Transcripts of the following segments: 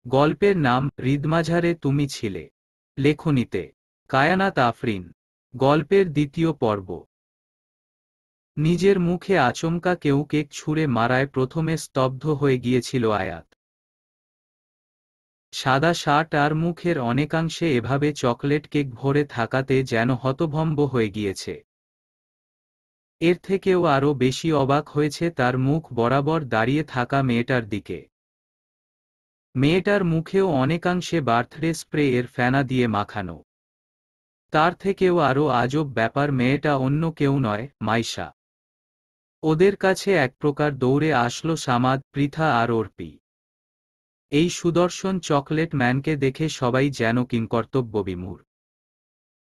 গল্পের নাম হৃদমাঝারে তুমি ছিলে। লেখনীতে কায়ানাত আফরিন। গল্পের দ্বিতীয় পর্ব। নিজের মুখে আচমকা কেউ কেক ছুঁড়ে মারায় প্রথমে স্তব্ধ হয়ে গিয়েছিল আয়াত। সাদা শার্ট আর মুখের অনেকাংশে এভাবে চকলেট কেক ভরে থাকাতে যেন হতভম্ব হয়ে গিয়েছে। এর থেকেও আরও বেশি অবাক হয়েছে তার মুখ বরাবর দাঁড়িয়ে থাকা মেয়েটার দিকে। মেয়েটার মুখেও অনেকাংশে বার্থডে স্প্রে এর ফেনা দিয়ে মাখানো। তার থেকেও আরও আজব ব্যাপার, মেয়েটা অন্য কেউ নয়, মাইশা। ওদের কাছে এক প্রকার দৌড়ে আসলো সামাদ, পৃথা আর অর্পি। এই সুদর্শন চকলেট ম্যানকে দেখে সবাই যেন কিংকর্তব্যবিমূঢ়।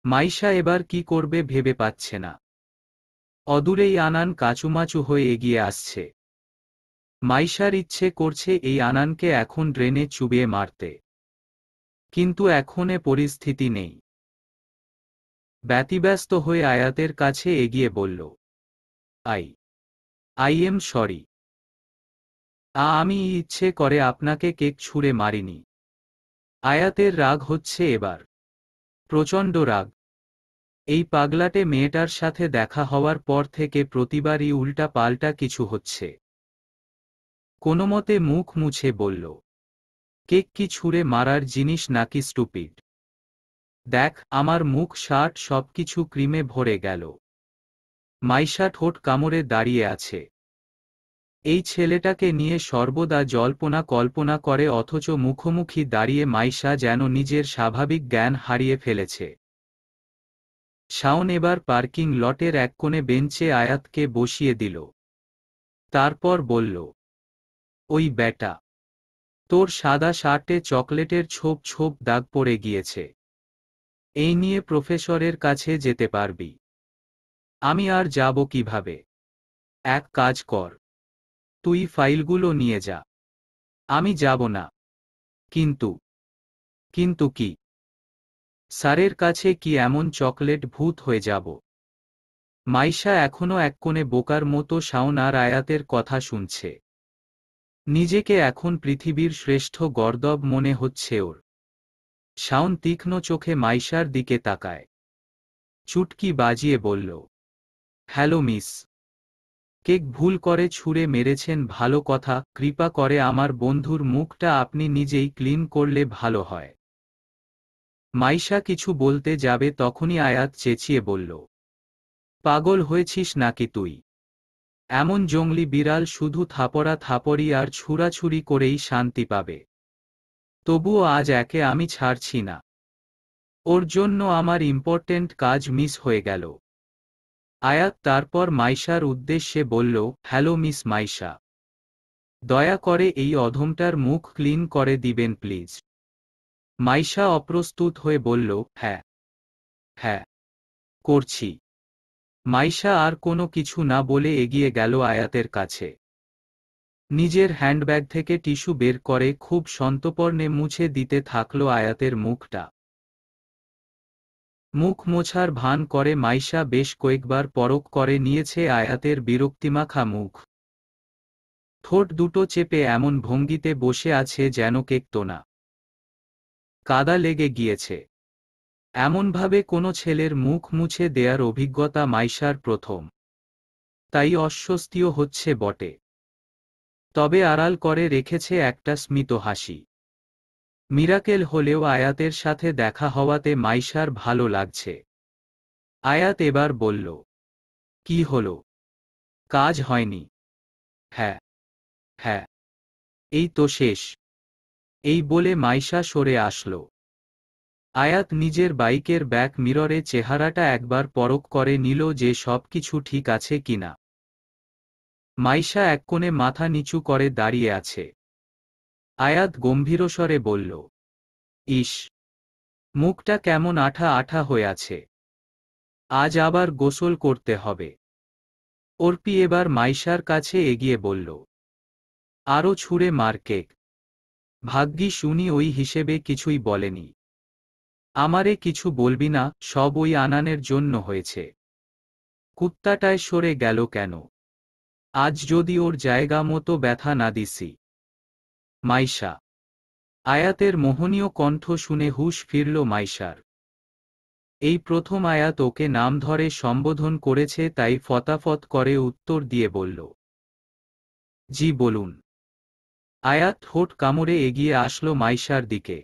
মাইশা এবার কি করবে ভেবে পাচ্ছে না। অদূরেই আনান কাচুমাচু হয়ে এগিয়ে আসছে। মাইশার ইচ্ছে করছে এই আনানকে এখন ড্রেনে চুবিয়ে মারতে, কিন্তু এখন এ পরিস্থিতি নেই। ব্যতিব্যস্ত হয়ে আয়াতের কাছে এগিয়ে বলল, আই এম সরি। আমি ইচ্ছে করে আপনাকে কেক ছুঁড়ে মারিনি। আয়াতের রাগ হচ্ছে এবার, প্রচণ্ড রাগ। এই পাগলাটে মেয়েটার সাথে দেখা হওয়ার পর থেকে প্রতিবারই উল্টা পাল্টা কিছু হচ্ছে। কোনোমতে মুখ মুছে বলল, কেক কি ছুঁড়ে মারার জিনিস নাকি স্টুপিড? দেখ আমার মুখ, শার্ট সবকিছু ক্রিমে ভরে গেল। মাইশা ঠোঁট কামড়ে দাঁড়িয়ে আছে। এই ছেলেটাকে নিয়ে সর্বদা জল্পনা কল্পনা করে, অথচ মুখোমুখি দাঁড়িয়ে মাইশা যেন নিজের স্বাভাবিক জ্ঞান হারিয়ে ফেলেছে। শাওন এবার পার্কিং লটের এক কোণে বেঞ্চে আয়াতকে বসিয়ে দিল। তারপর বলল, ওই ব্যাটা, তোর সাদা শার্টে চকলেটের ছোপ ছোপ দাগ পড়ে গিয়েছে। এই নিয়ে প্রফেসরের কাছে যেতে পারবি। আমি আর যাব কিভাবে? এক কাজ কর, তুই ফাইলগুলো নিয়ে যা। আমি যাব না। কিন্তু কিন্তু কি? স্যারের কাছে কি এমন চকলেট ভূত হয়ে যাব? মাইশা এখনো এক কোণে বোকার মতো শাওন আর আয়াতের কথা শুনছে। নিজেকে এখন পৃথিবীর শ্রেষ্ঠ গর্দব মনে হচ্ছে ওর। শাওন তীক্ষ্ণ চোখে মাইশার দিকে তাকায়। চুটকি বাজিয়ে বলল, হ্যালো মিস। কেক ভুল করে ছুঁড়ে মেরেছেন ভালো কথা, কৃপা করে আমার বন্ধুর মুখটা আপনি নিজেই ক্লিন করলে ভালো হয়। মাইশা কিছু বলতে যাবে তখনই আয়াত চেঁচিয়ে বলল, পাগল হয়েছিস নাকি তুই? এমন জংলি বিড়াল শুধু থাপড়া থাপড়ি আর ছুরাছুরি করেই শান্তি পাবে। তবুও আজ একে আমি ছাড়ছি না। ওর জন্য আমার ইম্পর্টেন্ট কাজ মিস হয়ে গেল। আয়াত তারপর মাইশার উদ্দেশ্যে বলল, হ্যালো মিস মাইশা, দয়া করে এই অধমটার মুখ ক্লিন করে দিবেন প্লিজ। মাইশা অপ্রস্তুত হয়ে বলল, হ্যাঁ হ্যাঁ, করছি। মাইশা আর কোনো কিছু না বলে এগিয়ে গেল আয়াতের কাছে। নিজের হ্যান্ডব্যাগ থেকে টিস্যু বের করে খুব সন্তর্পণে মুছে দিতে থাকল আয়াতের মুখটা। মুখ মোছার ভান করে মাইশা বেশ কয়েকবার পরখ করে নিয়েছে আয়াতের বিরক্তিমাখা মুখ। ঠোঁট দুটো চেপে এমন ভঙ্গিতে বসে আছে যেন কেকতোনা। কাদা লেগে গিয়েছে। এমনভাবে কোনো ছেলের মুখ মুছে দেয়ার অভিজ্ঞতা মাইশার প্রথম। তাই অস্বস্তিও হচ্ছে বটে। তবে আড়াল করে রেখেছে একটা স্মিত হাসি। মিরাকেল হলেও আয়াতের সাথে দেখা হওয়াতে মাইশার ভালো লাগছে। আয়াত এবার বলল, কি হলো? কাজ হয়নি? হ্যাঁ হ্যাঁ, এই তো শেষ। এই বলে মাইশা সরে আসলো। আয়াত নিজের বাইকের ব্যাক মিররে চেহারাটা একবার পরখ করে নিল যে সবকিছু ঠিক আছে কিনা। মাইশা এক কোণে মাথা নিচু করে দাঁড়িয়ে আছে। আয়াত গম্ভীরস্বরে বলল, ইস, মুখটা কেমন আঠা আঠা হয়ে আছে। আজ আবার গোসল করতে হবে। অর্পি এবার মাইশার কাছে এগিয়ে বলল, আরও ছুঁড়ে মার কেক। ভাগ্যিস উনি ওই হিসেবে কিছুই বলেনি। আমারে কিছু বলবি না, সব ওই আনানের জন্য হয়েছে। কুত্তাটায় সরে গেল কেন? আজ যদি ওর জায়গা মতো ব্যথা না দিছি। মাইশা আয়াতের মোহনীয় কণ্ঠ শুনে হুঁশ ফিরল মাইশার। এই প্রথম আয়াত ওকে নাম ধরে সম্বোধন করেছে, তাই ফতাফত করে উত্তর দিয়ে বলল, জি বলুন। আয়াত ঠোঁট কামড়ে এগিয়ে আসলো মাইশার দিকে।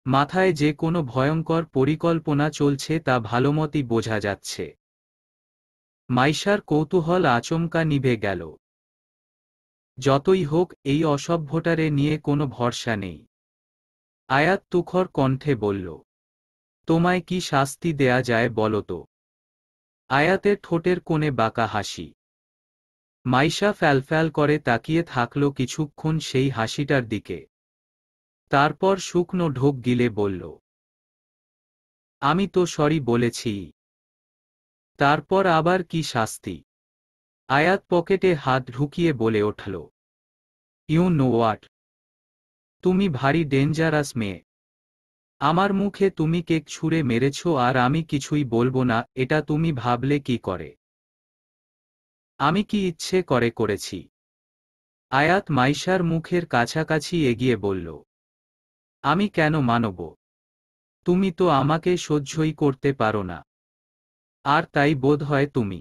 মাথায় যে কোনো ভয়ঙ্কর পরিকল্পনা চলছে তা ভালোমতই বোঝা যাচ্ছে। মাইশার কৌতূহল আচমকা নিভে গেল। যতই হোক, এই অসভ্যটারে নিয়ে কোনো ভরসা নেই। আয়াত তুখর কণ্ঠে বলল, তোমায় কি শাস্তি দেয়া যায় বলো তো? আয়াতের ঠোঁটের কোণে বাঁকা হাসি। মাইশা ফ্যালফ্যাল করে তাকিয়ে থাকল কিছুক্ষণ সেই হাসিটার দিকে। তারপর শুকনো ঢোক গিলে বলল, আমি তো সরি বলেছি। তারপর আবার কি শাস্তি? আয়াত পকেটে হাত ঢুকিয়ে বলে উঠল, ইউ নো হোয়াট? তুমি ভারী ডেঞ্জারাস মেয়ে। আমার মুখে তুমি কেক ছুঁড়ে মেরেছ আর আমি কিছুই বলবো না, এটা তুমি ভাবলে কি করে? আমি কি ইচ্ছে করে করেছি? আয়াত মাইশার মুখের কাছাকাছি এগিয়ে বলল, আমি কেন মানব? তুমি তো আমাকে সহ্যই করতে পারো না। আর তাই বোধ হয় তুমি।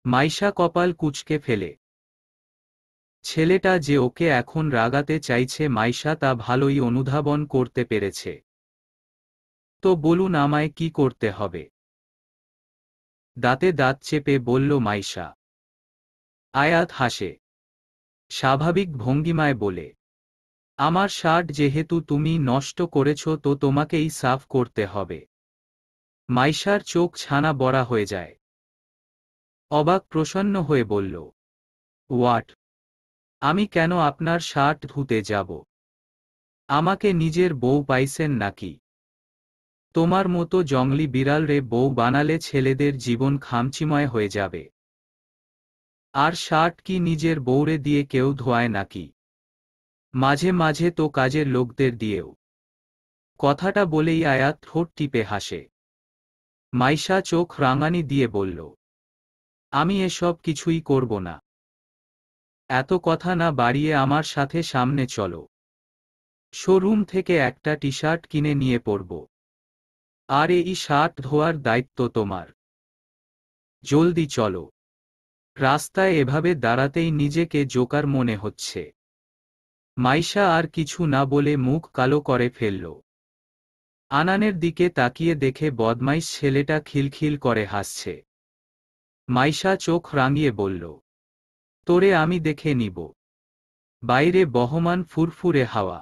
মাইশা কপাল কুঁচকে ফেলে। ছেলেটা যে ওকে এখন রাগাতে চাইছে মাইশা তা ভালোই অনুধাবন করতে পেরেছে। তো বলুন আমায় কি করতে হবে? দাঁতে দাঁত চেপে বলল মাইশা। আয়াত হাসে, স্বাভাবিক ভঙ্গিমায় বলে, আমার শার্ট যেহেতু তুমি নষ্ট করেছ তো তোমাকেই সাফ করতে হবে। মাইশার চোখ ছানা বড়া হয়ে যায়। অবাক প্রসন্ন হয়ে বলল, হোয়াট? আমি কেন আপনার শার্ট ধুতে যাব? আমাকে নিজের বউ পাইছেন নাকি? তোমার মতো জংলি বিড়ালরে বউ বানালে ছেলেদের জীবন খামচিময় হয়ে যাবে। আর শার্ট কি নিজের বউরে দিয়ে কেউ ধোয়ায় নাকি? মাঝে মাঝে তো কাজের লোকদের দিয়েও। কথাটা বলেই আয়াত ঠোঁট টিপে হাসে। মাইশা চোখ রাঙানি দিয়ে বলল, আমি এসব কিছুই করব না। এত কথা না বাড়িয়ে আমার সাথে সামনে চলো। শোরুম থেকে একটা টি শার্ট কিনে নিয়ে পরব। আর এই শার্ট ধোয়ার দায়িত্ব তোমার। জলদি চলো। রাস্তায় এভাবে দাঁড়াতেই নিজেকে জোকার মনে হচ্ছে। মাইশা আর কিছু না বলে মুখ কালো করে ফেলল। আনানের দিকে তাকিয়ে দেখে বদমাইশ ছেলেটা খিলখিল করে হাসছে। মাইশা চোখ রাঙিয়ে বলল, তোরে আমি দেখে নিব। বাইরে বহমান ফুরফুরে হাওয়া।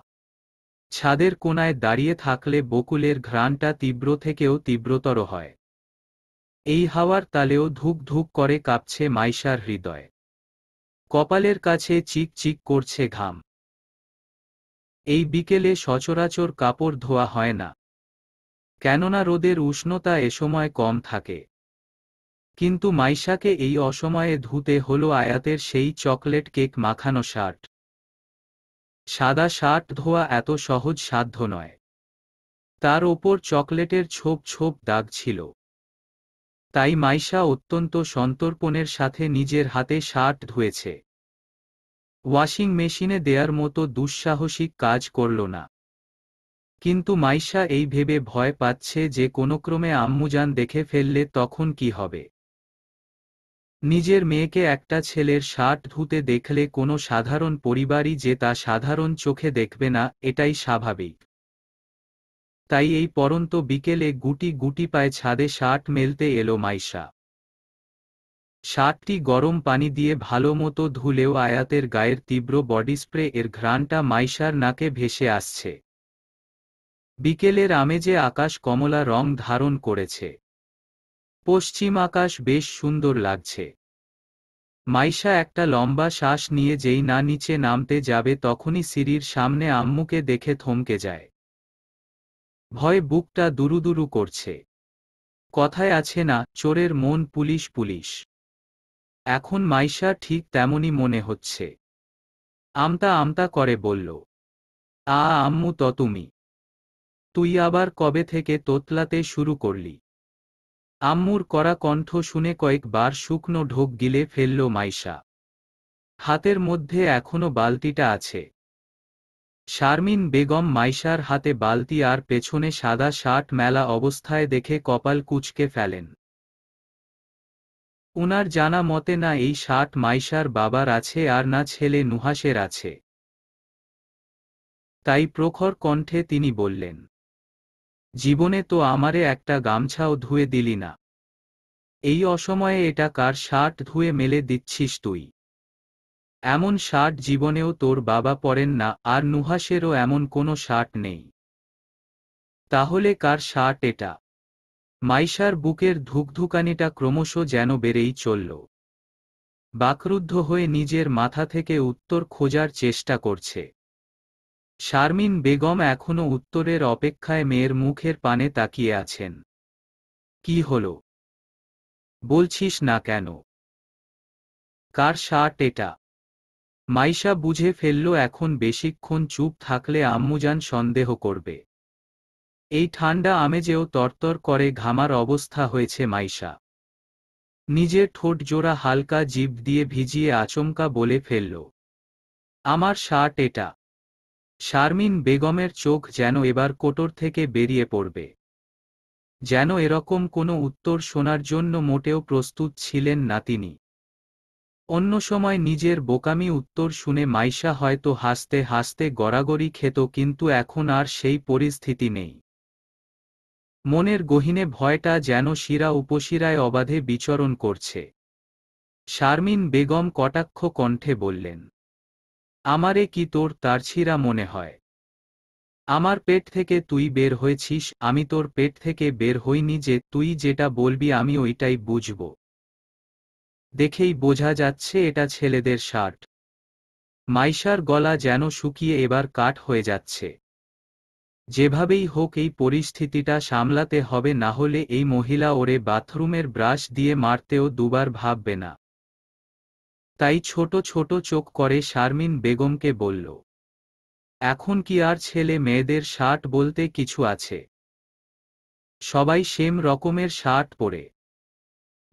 ছাদের কোণায় দাঁড়িয়ে থাকলে বকুলের ঘ্রাণটা তীব্র থেকেও তীব্রতর হয়। এই হাওয়ার তালেও ধুক ধুক করে কাঁপছে মাইশার হৃদয়। কপালের কাছে চিক চিক করছে ঘাম। এই বিকেলে সচরাচর কাপড় ধোয়া হয় না, কেননা রোদের উষ্ণতা এসময় কম থাকে। কিন্তু মাইশাকে এই অসময়ে ধুতে হলো আয়াতের সেই চকলেট কেক মাখানো শার্ট। সাদা শার্ট ধোয়া এত সহজ সাধ্য নয়। তার ওপর চকলেটের ছোপ ছোপ দাগ ছিল। তাই মাইশা অত্যন্ত সন্তর্পণের সাথে নিজের হাতে শার্ট ধুয়েছে। ওয়াশিং মেশিনে দেয়ার মতো দুঃসাহসিক কাজ করল না। কিন্তু মাইশা এই ভেবে ভয় পাচ্ছে যে কোনোক্রমে আম্মুজান দেখে ফেললে তখন কি হবে। নিজের মেয়েকে একটা ছেলের শার্ট ধুতে দেখলে কোনো সাধারণ পরিবারই যে তা সাধারণ চোখে দেখবে না, এটাই স্বাভাবিক। তাই এই পরন্ত বিকেলে গুটি গুটি পায়ে ছাদে শার্ট মেলতে এলো মাইশা। শার্টটি গরম পানি দিয়ে ভালো মতো ধুলেও আয়াতের গায়ের তীব্র বডি স্প্রে এর ঘ্রাণটা মাইশার নাকে ভেসে আসছে। বিকেলের আমেজে আকাশ কমলা রং ধারণ করেছে। পশ্চিম আকাশ বেশ সুন্দর লাগছে। মাইশা একটা লম্বা শ্বাস নিয়ে যেই না নিচে নামতে যাবে তখনই সিঁড়ির সামনে আম্মুকে দেখে থমকে যায়। ভয়ে বুকটা দুরুদুরু করছে। কথায় আছে না, চোরের মন পুলিশ পুলিশ। এখন মাইশা ঠিক তেমনই মনে হচ্ছে। আমতা আমতা করে বলল, আম্মু তো তুমি। তুই আবার কবে থেকে তোতলাতে শুরু করলি? আম্মুর কড়া কণ্ঠ শুনে কয়েকবার শুকনো ঢোক গিলে ফেলল মাইশা। হাতের মধ্যে এখনো বালতিটা আছে। শারমিন বেগম মাইশার হাতে বালতি আর পেছনে সাদা শার্ট মেলা অবস্থায় দেখে কপাল কুঁচকে ফেলেন। উনার জানা মতে না এই শার্ট মাইশার বাবার আছে আর না ছেলে নুহাশের আছে। তাই প্রখর কণ্ঠে তিনি বললেন, জীবনে তো আমারে একটা গামছাও ধুয়ে দিলি না। এই অসময়ে এটা কার শার্ট ধুয়ে মেলে দিচ্ছিস তুই? এমন শার্ট জীবনেও তোর বাবা পরেন না, আর নুহাশেরও এমন কোনো শার্ট নেই। তাহলে কার শার্ট এটা? মাইশার বুকের ধুকধুকানিটা ক্রমশ যেন বেড়েই চলল। বাকরুদ্ধ হয়ে নিজের মাথা থেকে উত্তর খোঁজার চেষ্টা করছে। শারমিন বেগম এখনো উত্তরের অপেক্ষায় মেয়ের মুখের পানে তাকিয়ে আছেন। কি হলো? বলছিস না কেন? কার শার্ট এটা? মাইশা বুঝে ফেলল এখন বেশিক্ষণ চুপ থাকলে আম্মুজান সন্দেহ করবে। এই ঠান্ডা আমেজেও তরতর করে ঘামার অবস্থা হয়েছে মাইশা। নিজের ঠোঁট জোড়া হালকা জিভ দিয়ে ভিজিয়ে আচমকা বলে ফেলল, আমার শার্ট এটা। শারমিন বেগমের চোখ যেন এবার কোটর থেকে বেরিয়ে পড়বে। যেন এরকম কোনো উত্তর শোনার জন্য মোটেও প্রস্তুত ছিলেন না তিনি। অন্য সময় নিজের বোকামি উত্তর শুনে মাইশা হয়তো হাসতে হাসতে গড়াগড়ি খেত, কিন্তু এখন আর সেই পরিস্থিতি নেই। মনের গহীনে ভয়টা যেন শিরা উপশিরায় অবাধে বিচরণ করছে। শারমিন বেগম কটাক্ষ কণ্ঠে বললেন, আমারে কি তোর তারছিরা মনে হয়? আমার পেট থেকে তুই বের হয়েছিস, আমি তোর পেট থেকে বের হইনি যে তুই যেটা বলবি আমি ওইটাই বুঝব। দেখেই বোঝা যাচ্ছে এটা ছেলেদের শার্ট। মাইশার গলা যেন শুকিয়ে এবার কাঠ হয়ে যাচ্ছে। যেভাবেই হোক এই পরিস্থিতিটা সামলাতে হবে, না হলে এই মহিলা ওরে বাথরুমের ব্রাশ দিয়ে মারতেও দুবার ভাববে না। তাই ছোট ছোট চোখ করে শারমিন বেগমকে বলল, এখন কি আর ছেলে মেয়েদের শার্ট বলতে কিছু আছে? সবাই সেম রকমের শার্ট পরে।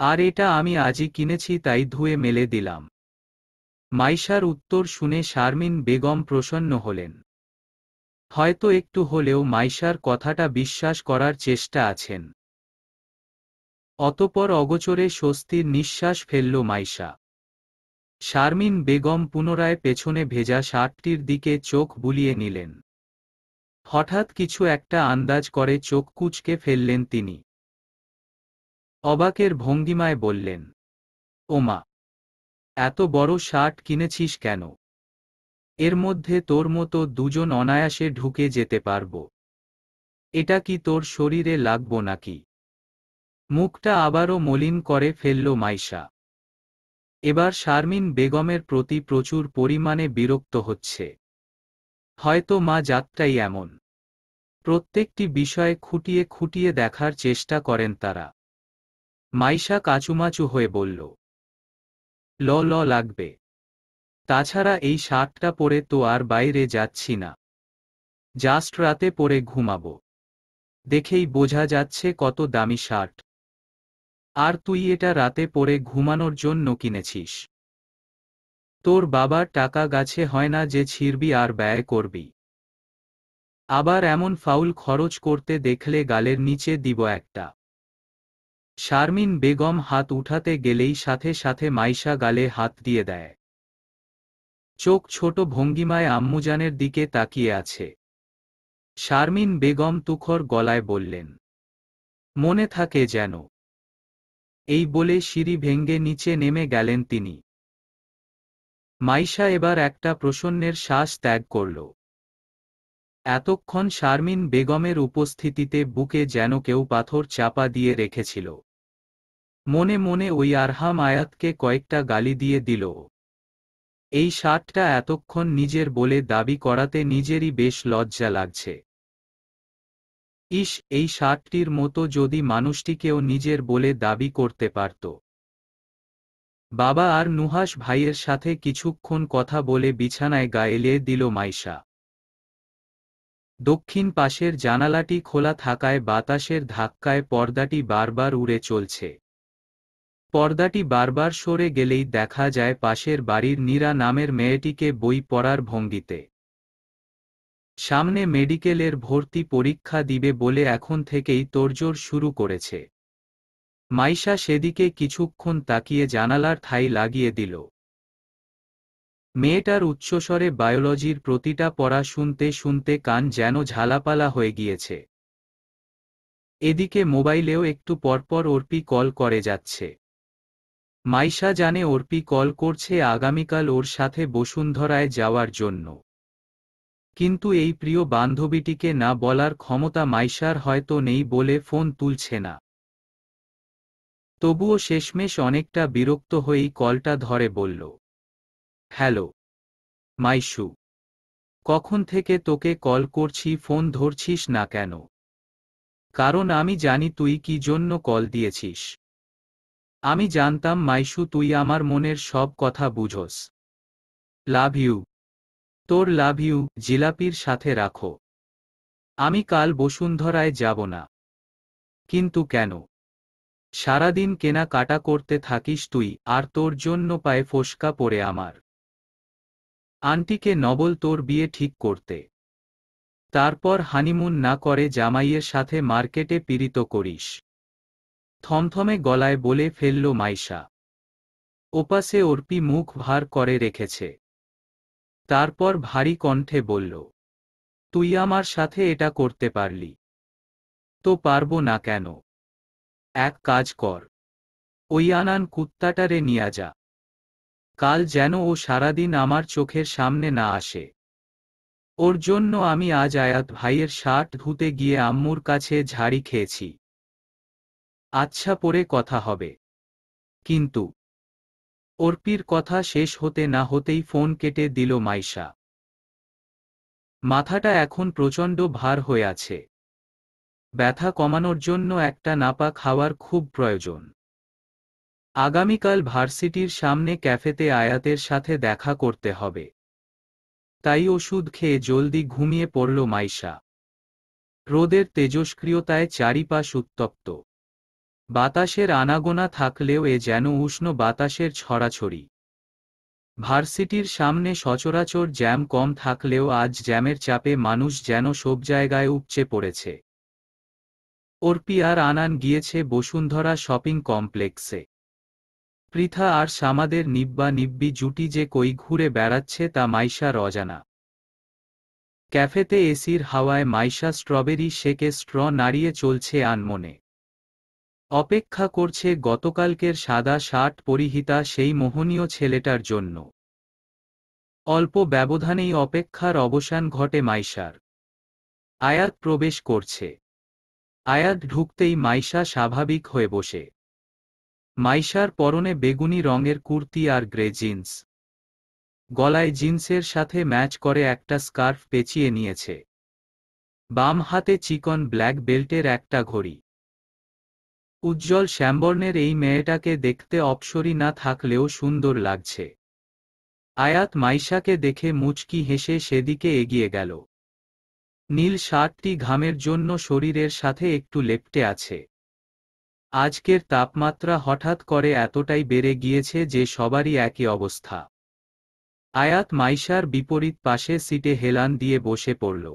আর এটা আমি আজই কিনেছি তাই ধুয়ে মেলে দিলাম। মাইশার উত্তর শুনে শারমিন বেগম প্রসন্ন হলেন। হয়তো একটু হলেও মাইশার কথাটা বিশ্বাস করার চেষ্টা আছেন। অতঃপর অগোচরে স্বস্তির নিঃশ্বাস ফেলল মাইশা। শারমিন বেগম পুনরায় পেছনে ভেজা শার্টটির দিকে চোখ বুলিয়ে নিলেন। হঠাৎ কিছু একটা আন্দাজ করে চোখ কুঁচকে ফেললেন তিনি। অবাকের ভঙ্গিমায় বললেন, ওমা, এত বড় শার্ট কিনেছিস কেন? এর মধ্যে তোর মতো দুজন অনায়াসে ঢুকে যেতে পারব। এটা কি তোর শরীরে লাগবো নাকি? মুখটা আবারও মলিন করে ফেলল মাইশা। এবার শারমিন বেগমের প্রতি প্রচুর পরিমাণে বিরক্ত হচ্ছে। হয়তো মা জাতটাই এমন। প্রত্যেকটি বিষয়ে খুঁটিয়ে খুঁটিয়ে দেখার চেষ্টা করেন তারা। মাইশা কাচুমাচু হয়ে বলল, ল লাগবে। তাছাড়া এই শার্টটা পরে তো আর বাইরে যাচ্ছি না। জাস্ট রাতে পরে ঘুমাবো। দেখেই বোঝা যাচ্ছে কত দামি শার্ট। আর তুই এটা রাতে পরে ঘুমানোর জন্য কিনেছিস? তোর বাবার টাকা গাছে হয় না যে ছিঁড়বি আর ব্যয় করবি। আবার এমন ফাউল খরচ করতে দেখলে গালের নিচে দিব একটা। শারমিন বেগম হাত উঠাতে গেলেই সাথে সাথে মাইশা গালে হাত দিয়ে দেয়। চোখ ছোট ভঙ্গিমায় আম্মুজানের দিকে তাকিয়ে আছে। শারমিন বেগম তুখর গলায় বললেন, মনে থাকে যেন। এই বলে সিঁড়ি ভেঙ্গে নিচে নেমে গেলেন তিনি। মাইশা এবার একটা প্রসন্নের শ্বাস ত্যাগ করল। এতক্ষণ শারমিন বেগমের উপস্থিতিতে বুকে যেন কেউ পাথর চাপা দিয়ে রেখেছিল। মনে মনে ওই আরহাম আয়াতকে কয়েকটা গালি দিয়ে দিল। এই শার্টটা এতক্ষণ নিজের বলে দাবি করাতে নিজেরই বেশ লজ্জা লাগছে। ইস, এই শার্টটির মতো যদি মানুষটিকেও নিজের বলে দাবি করতে পারত। বাবা আর নুহাশ ভাইয়ের সাথে কিছুক্ষণ কথা বলে বিছানায় গা এলিয়ে দিল মাইশা। দক্ষিণ পাশের জানালাটি খোলা থাকায় বাতাসের ধাক্কায় পর্দাটি বারবার উড়ে চলছে। পর্দাটি বারবার সরে গেলেই দেখা যায় পাশের বাড়ির নীরা নামের মেয়েটিকে বই পড়ার ভঙ্গিতে। সামনে মেডিকেলের ভর্তি পরীক্ষা দিবে বলে এখন থেকেই তোড়জোড় শুরু করেছে। মাইশা সেদিকে কিছুক্ষণ তাকিয়ে জানালার ঠাই লাগিয়ে দিল। মেয়েটার উচ্চস্বরে বায়োলজির প্রতিটা পড়া শুনতে শুনতে কান যেন ঝালাপালা হয়ে গিয়েছে। এদিকে মোবাইলেও একটু পরপর অর্পি কল করে যাচ্ছে। মাইশা জানে অর্পি কল করছে আগামীকাল ওর সাথে বসুন্ধরায় যাওয়ার জন্য। কিন্তু এই প্রিয় বান্ধবীটিকে না বলার ক্ষমতা মাইশার হয়তো নেই বলে ফোন তুলছে না। তবুও শেষমেশ অনেকটা বিরক্ত হয়েই কলটা ধরে বলল, হ্যালো মাইশু, কখন থেকে তোকে কল করছি, ফোন ধরছিস না কেন? কারণ আমি জানি তুই কি জন্য কল দিয়েছিস। আমি জানতাম মাইশু তুই আমার মনের সব কথা বুঝোস। Love you. তোর লাভ ইউ জিলাপির সাথে রাখো। আমি কাল বসুন্ধরায় যাব না। কিন্তু কেন? সারাদিন কেনাকাটা করতে থাকিস তুই, আর তোর জন্য পায়ে ফোসকা পড়ে আমার আন্টিকে নবল তোর বিয়ে ঠিক করতে। তারপর হানিমুন না করে জামাইয়ের সাথে মার্কেটে পীড়িত করিস। থমথমে গলায় বলে ফেলল মাইশা। ওপাশে অর্পি মুখ ভার করে রেখেছে। তারপর ভারী কণ্ঠে বলল, তুই আমার সাথে এটা করতে পারলি তো পারবো না কেন? এক কাজ কর, ওই আনান কুত্তাটারে নিয়া যা। কাল যেন ও সারাদিন আমার চোখের সামনে না আসে। ওর জন্য আমি আজ আয়াত ভাইয়ের শার্ট ধুতে গিয়ে আম্মুর কাছে ঝাড়ি খেয়েছি। আচ্ছা পরে কথা হবে। কিন্তু অর্পির কথা শেষ হতে না হতেই ফোন কেটে দিল মাইশা। মাথাটা এখন প্রচণ্ড ভার হয়ে আছে। ব্যথা কমানোর জন্য একটা নাপা খাওয়ার খুব প্রয়োজন। আগামীকাল ভার্সিটির সামনে ক্যাফেতে আয়াতের সাথে দেখা করতে হবে। তাই ওষুধ খেয়ে জলদি ঘুমিয়ে পড়ল মাইশা। রোদের তেজস্ক্রিয়তায় চারিপাশ উত্তপ্ত। বাতাসের আনাগোনা থাকলেও এ যেন উষ্ণ বাতাসের ছড়াছড়ি। ভার্সিটির সামনে সচরাচর জ্যাম কম থাকলেও আজ জ্যামের চাপে মানুষ যেন সব জায়গায় উপচে পড়েছে। অর্পি আর আনান গিয়েছে বসুন্ধরা শপিং কমপ্লেক্সে। পৃথা আর সামাদের নিব্বা নিব্বি জুটি যে কই ঘুরে বেড়াচ্ছে তা মাইশার অজানা। ক্যাফেতে এসির হাওয়ায় মাইশা স্ট্রবেরি শেকে স্ট্র নাড়িয়ে চলছে আনমনে। অপেক্ষা করছে গতকালকের সাদা শার্ট পরিহিতা সেই মোহনীয় ছেলেটার জন্য। অল্প ব্যবধানেই অপেক্ষার অবসান ঘটে মাইশার। আয়াত প্রবেশ করছে। আয়াত ঢুকতেই মাইশা স্বাভাবিক হয়ে বসে। মাইশার পরনে বেগুনি রঙের কুর্তি আর গ্রে জিন্স। গলায় জিন্সের সাথে ম্যাচ করে একটা স্কার্ফ পেঁচিয়ে নিয়েছে। বাম হাতে চিকন ব্ল্যাক বেল্টের একটা ঘড়ি। উজ্জ্বল শ্যামবর্ণের এই মেয়েটাকে দেখতে অপসরী না থাকলেও সুন্দর লাগছে। আয়াত মাইশাকে দেখে মুচকি হেসে সেদিকে এগিয়ে গেল। নীল শার্টটি ঘামের জন্য শরীরের সাথে একটু লেপ্টে আছে। আজকের তাপমাত্রা হঠাৎ করে এতটাই বেড়ে গিয়েছে যে সবারই একই অবস্থা। আয়াত মাইশার বিপরীত পাশে সিটে হেলান দিয়ে বসে পড়ল।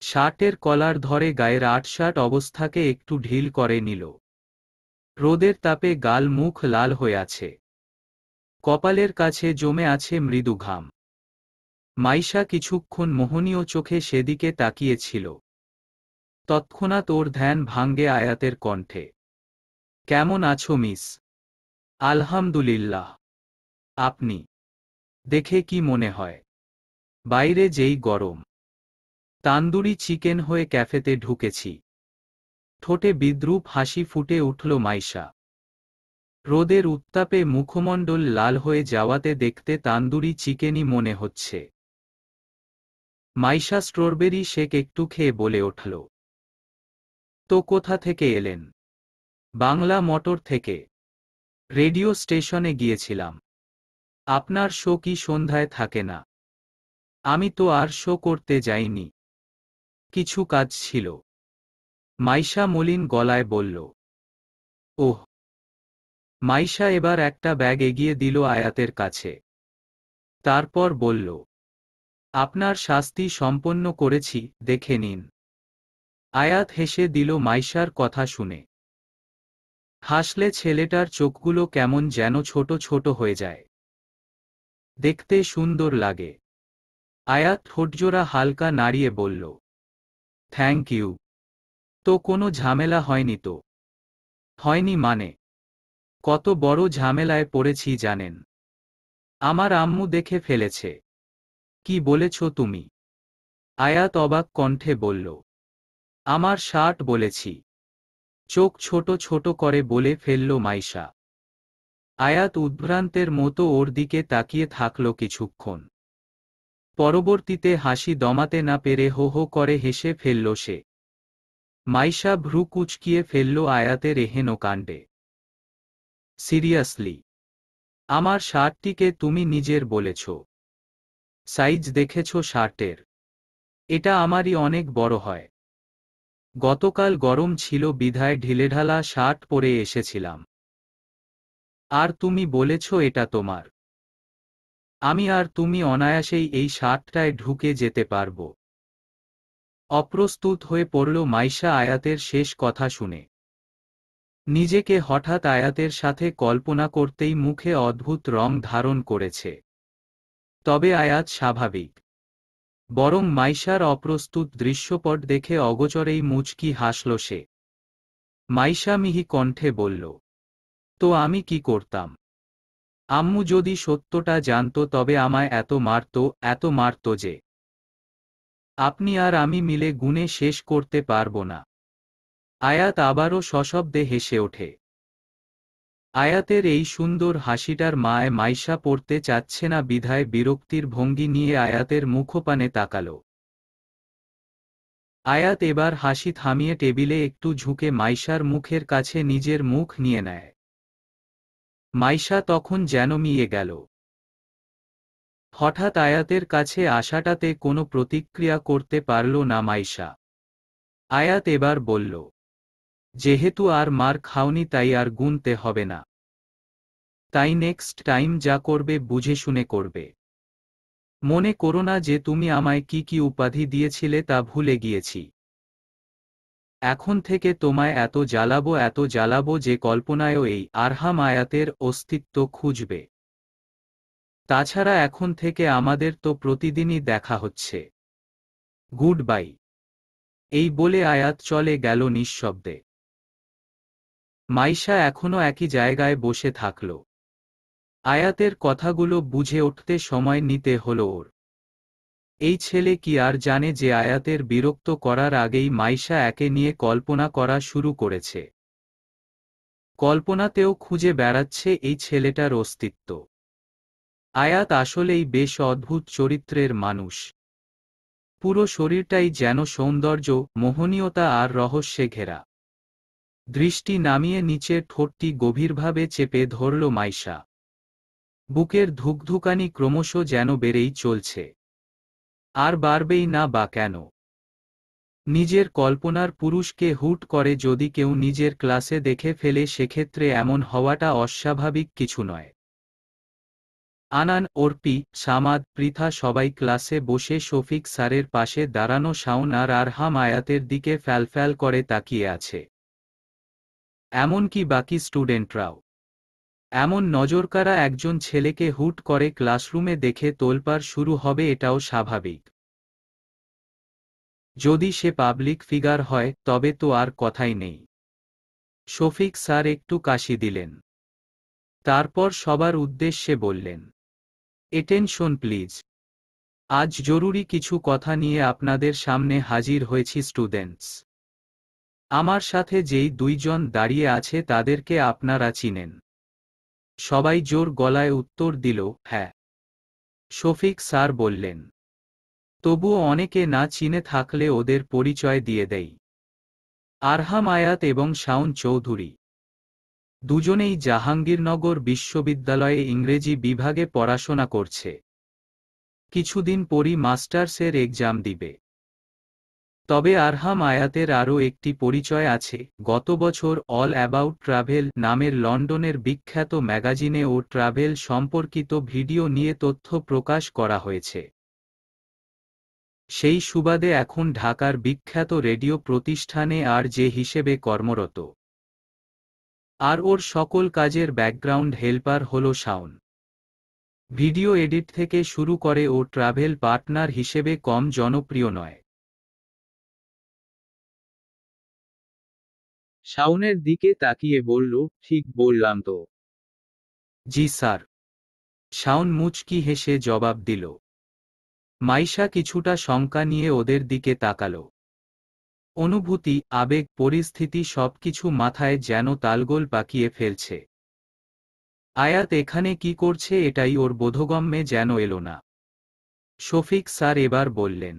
শার্টের কলার ধরে গায়ের আটশাট অবস্থাকে একটু ঢিল করে নিল। রোদের তাপে গাল মুখ লাল হয়ে আছে। কপালের কাছে জমে আছে মৃদু ঘাম। মাইশা কিছুক্ষণ মোহনীয় চোখে সেদিকে তাকিয়েছিল। তৎক্ষণাৎ ওর ধ্যান ভাঙ্গে আয়াতের কণ্ঠে। কেমন আছো মিস? আলহামদুলিল্লাহ। আপনি? দেখে কি মনে হয়? বাইরে যেই গরম। তান্দুরি চিকেন হয়ে ক্যাফেতে ঢুকেছি। ঠোঁটে বিদ্রূপ হাসি ফুটে উঠল মাইশা। রোদের উত্তাপে মুখমণ্ডল লাল হয়ে যাওয়াতে দেখতে তান্দুরি চিকেনই মনে হচ্ছে। মাইশা স্ট্রবেরি শেক একটু খেয়ে বলে উঠল, তো কোথা থেকে এলেন? বাংলা মোটর থেকে। রেডিও স্টেশনে গিয়েছিলাম। আপনার শো কি সন্ধ্যায় থাকে না? আমি তো আর শো করতে যাইনি। কিছু কাজ ছিল। মাইশা মলিন গলায় বলল। ওহ। মাইশা এবার একটা ব্যাগ এগিয়ে দিল আয়াতের কাছে। তারপর বলল, আপনার শাস্তি সম্পন্ন করেছি, দেখে নিন। আয়াত হেসে দিল মাইশার কথা শুনে। হাসলে ছেলেটার চোখগুলো কেমন যেন ছোট ছোট হয়ে যায়। দেখতে সুন্দর লাগে। আয়াত ঠোঁটজোড়া হালকা নাড়িয়ে বলল, থ্যাংক ইউ। তো কোনো ঝামেলা হয়নি তো? হয়নি মানে? কত বড় ঝামেলায় পড়েছি জানেন? আমার আম্মু দেখে ফেলেছে। কি বলেছ তুমি? আয়াত অবাক কণ্ঠে বলল, আমার শার্ট বলেছি। চোখ ছোট ছোট করে বলে ফেলল মাইশা। আয়াত উদ্ভ্রান্তের মতো ওর দিকে তাকিয়ে থাকল কিছুক্ষণ। পরবর্তীতে হাসি দমাতে না পেরে হো হো করে হেসে ফেলল সে। মাইশা ভ্রু কুঁচকিয়ে ফেলল আয়াতের এহেন কাণ্ডে। সিরিয়াসলি? আমার শার্টটিকে তুমি নিজের বলেছ? সাইজ দেখেছ শার্টের? এটা আমারই অনেক বড় হয়। গতকাল গরম ছিল বিধায় ঢিলেঢালা শার্ট পরে এসেছিলাম। আর তুমি বলেছ এটা তোমার। আমি আর তুমি অনায়াসেই এই শার্টটায় ঢুকে যেতে পারব। অপ্রস্তুত হয়ে পড়ল মাইশা আয়াতের শেষ কথা শুনে। নিজেকে হঠাৎ আয়াতের সাথে কল্পনা করতেই মুখে অদ্ভুত রং ধারণ করেছে। তবে আয়াত স্বাভাবিক। বরং মাইশার অপ্রস্তুত দৃশ্যপট দেখে অগোচরেই মুচকি হাসল সে। মাইশা মিহি কণ্ঠে বলল, তো আমি কি করতাম? আম্মু যদি সত্যটা জানত তবে আমায় এত মারত যে আপনি আর আমি মিলে গুণে শেষ করতে পারব না। আয়াত আবারও সশব্দে হেসে ওঠে। আয়াতের এই সুন্দর হাসিটার মায় মাইশা পড়তে চাচ্ছে না বিধায় বিরক্তির ভঙ্গি নিয়ে আয়াতের মুখপানে তাকাল। আয়াত এবার হাসি থামিয়ে টেবিলে একটু ঝুঁকে মাইশার মুখের কাছে নিজের মুখ নিয়ে নেয়। মাইশা তখন যেন মিয়ে গেল। হঠাৎ আয়াতের কাছে আসাটাতে কোনো প্রতিক্রিয়া করতে পারল না মাইশা। আয়াত এবার বলল, যেহেতু আর মার খাওনি তাই আর গুনতে হবে না। তাই নেক্সট টাইম যা করবে বুঝে শুনে করবে। মনে করো না যে তুমি আমায় কি কি উপাধি দিয়েছিলে তা ভুলে গিয়েছি। এখন থেকে তোমায় এত জ্বালাবো যে কল্পনায়ও এই আরহাম আয়াতের অস্তিত্ব খুঁজবে। তাছাড়া এখন থেকে আমাদের তো প্রতিদিনই দেখা হচ্ছে। Good bye. এই বলে আয়াত চলে গেল নিঃশব্দে। মাইশা এখনো একই জায়গায় বসে থাকল। আয়াতের কথাগুলো বুঝে উঠতে সময় নিতে হলো ওর। এই ছেলে কি আর জানে যে আয়াতের বিরক্ত করার আগেই মাইশা একে নিয়ে কল্পনা করা শুরু করেছে। কল্পনাতেও খুঁজে বেড়াচ্ছে এই ছেলেটার অস্তিত্ব। আয়াত আসলেই বেশ অদ্ভুত চরিত্রের মানুষ। পুরো শরীরটাই যেন সৌন্দর্য, মোহনীয়তা আর রহস্যে ঘেরা। দৃষ্টি নামিয়ে নিচের ঠোঁটটি গভীরভাবে চেপে ধরল মাইশা। বুকের ধুকধুকানি ক্রমশ যেন বেড়েই চলছে। আর বাড়বেই না বা কেন? নিজের কল্পনার পুরুষকে হুট করে যদি কেউ নিজের ক্লাসে দেখে ফেলে সেক্ষেত্রে এমন হওয়াটা অস্বাভাবিক কিছু নয়। আনান, অর্পি, সামাদ, পৃথা সবাই ক্লাসে বসে শফিক স্যারের পাশে দাঁড়ানো শাওন আর আরহাম আয়াতের দিকে ফ্যালফ্যাল করে তাকিয়ে আছে। এমনকি বাকি স্টুডেন্টরাও। এমন নজরকাড়া একজন ছেলেকে হুট করে ক্লাসরুমে দেখে তোলপাড় শুরু হবে এটাও স্বাভাবিক। যদি সে পাবলিক ফিগার হয় তবে তো আর কথাই নেই। শফিক স্যার একটু কাশি দিলেন। তারপর সবার উদ্দেশ্যে বললেন, এটেনশন প্লিজ। আজ জরুরি কিছু কথা নিয়ে আপনাদের সামনে হাজির হয়েছি স্টুডেন্টস। আমার সাথে যেই দুইজন দাঁড়িয়ে আছে তাদেরকে আপনারা চিনেন? সবাই জোর গলায় উত্তর দিল, হ্যাঁ। শফিক স্যার বললেন, তবুও অনেকে না চিনে থাকলে ওদের পরিচয় দিয়ে দেই। আরহাম আয়াত এবং শাওন চৌধুরী। দুজনেই জাহাঙ্গীরনগর বিশ্ববিদ্যালয়ে ইংরেজি বিভাগে পড়াশোনা করছে। কিছুদিন পরই মাস্টার্সের এক্সাম দিবে। তবে আরহাম আয়াতের আরও একটি পরিচয় আছে। গত বছর অল অ্যাবাউট ট্রাভেল নামের লন্ডনের বিখ্যাত ম্যাগাজিনে ও ট্রাভেল সম্পর্কিত ভিডিও নিয়ে তথ্য প্রকাশ করা হয়েছে। সেই সুবাদে এখন ঢাকার বিখ্যাত রেডিও প্রতিষ্ঠানে আরজে হিসেবে কর্মরত। আর ওর সকল কাজের ব্যাকগ্রাউন্ড হেল্পার হলো শাওন। ভিডিও এডিট থেকে শুরু করে ও ট্রাভেল পার্টনার হিসেবে কম জনপ্রিয় নয়। শাওনের দিকে তাকিয়ে বলল, ঠিক বললাম তো? জি স্যার। শাওন মুচকি হেসে জবাব দিল। মাইশা কিছুটা শঙ্কা নিয়ে ওদের দিকে তাকাল। অনুভূতি, আবেগ, পরিস্থিতি সবকিছু মাথায় যেন তালগোল পাকিয়ে ফেলছে। আয়াত এখানে কি করছে এটাই ওর বোধগম্যে যেন এলো না। শফিক স্যার এবার বললেন,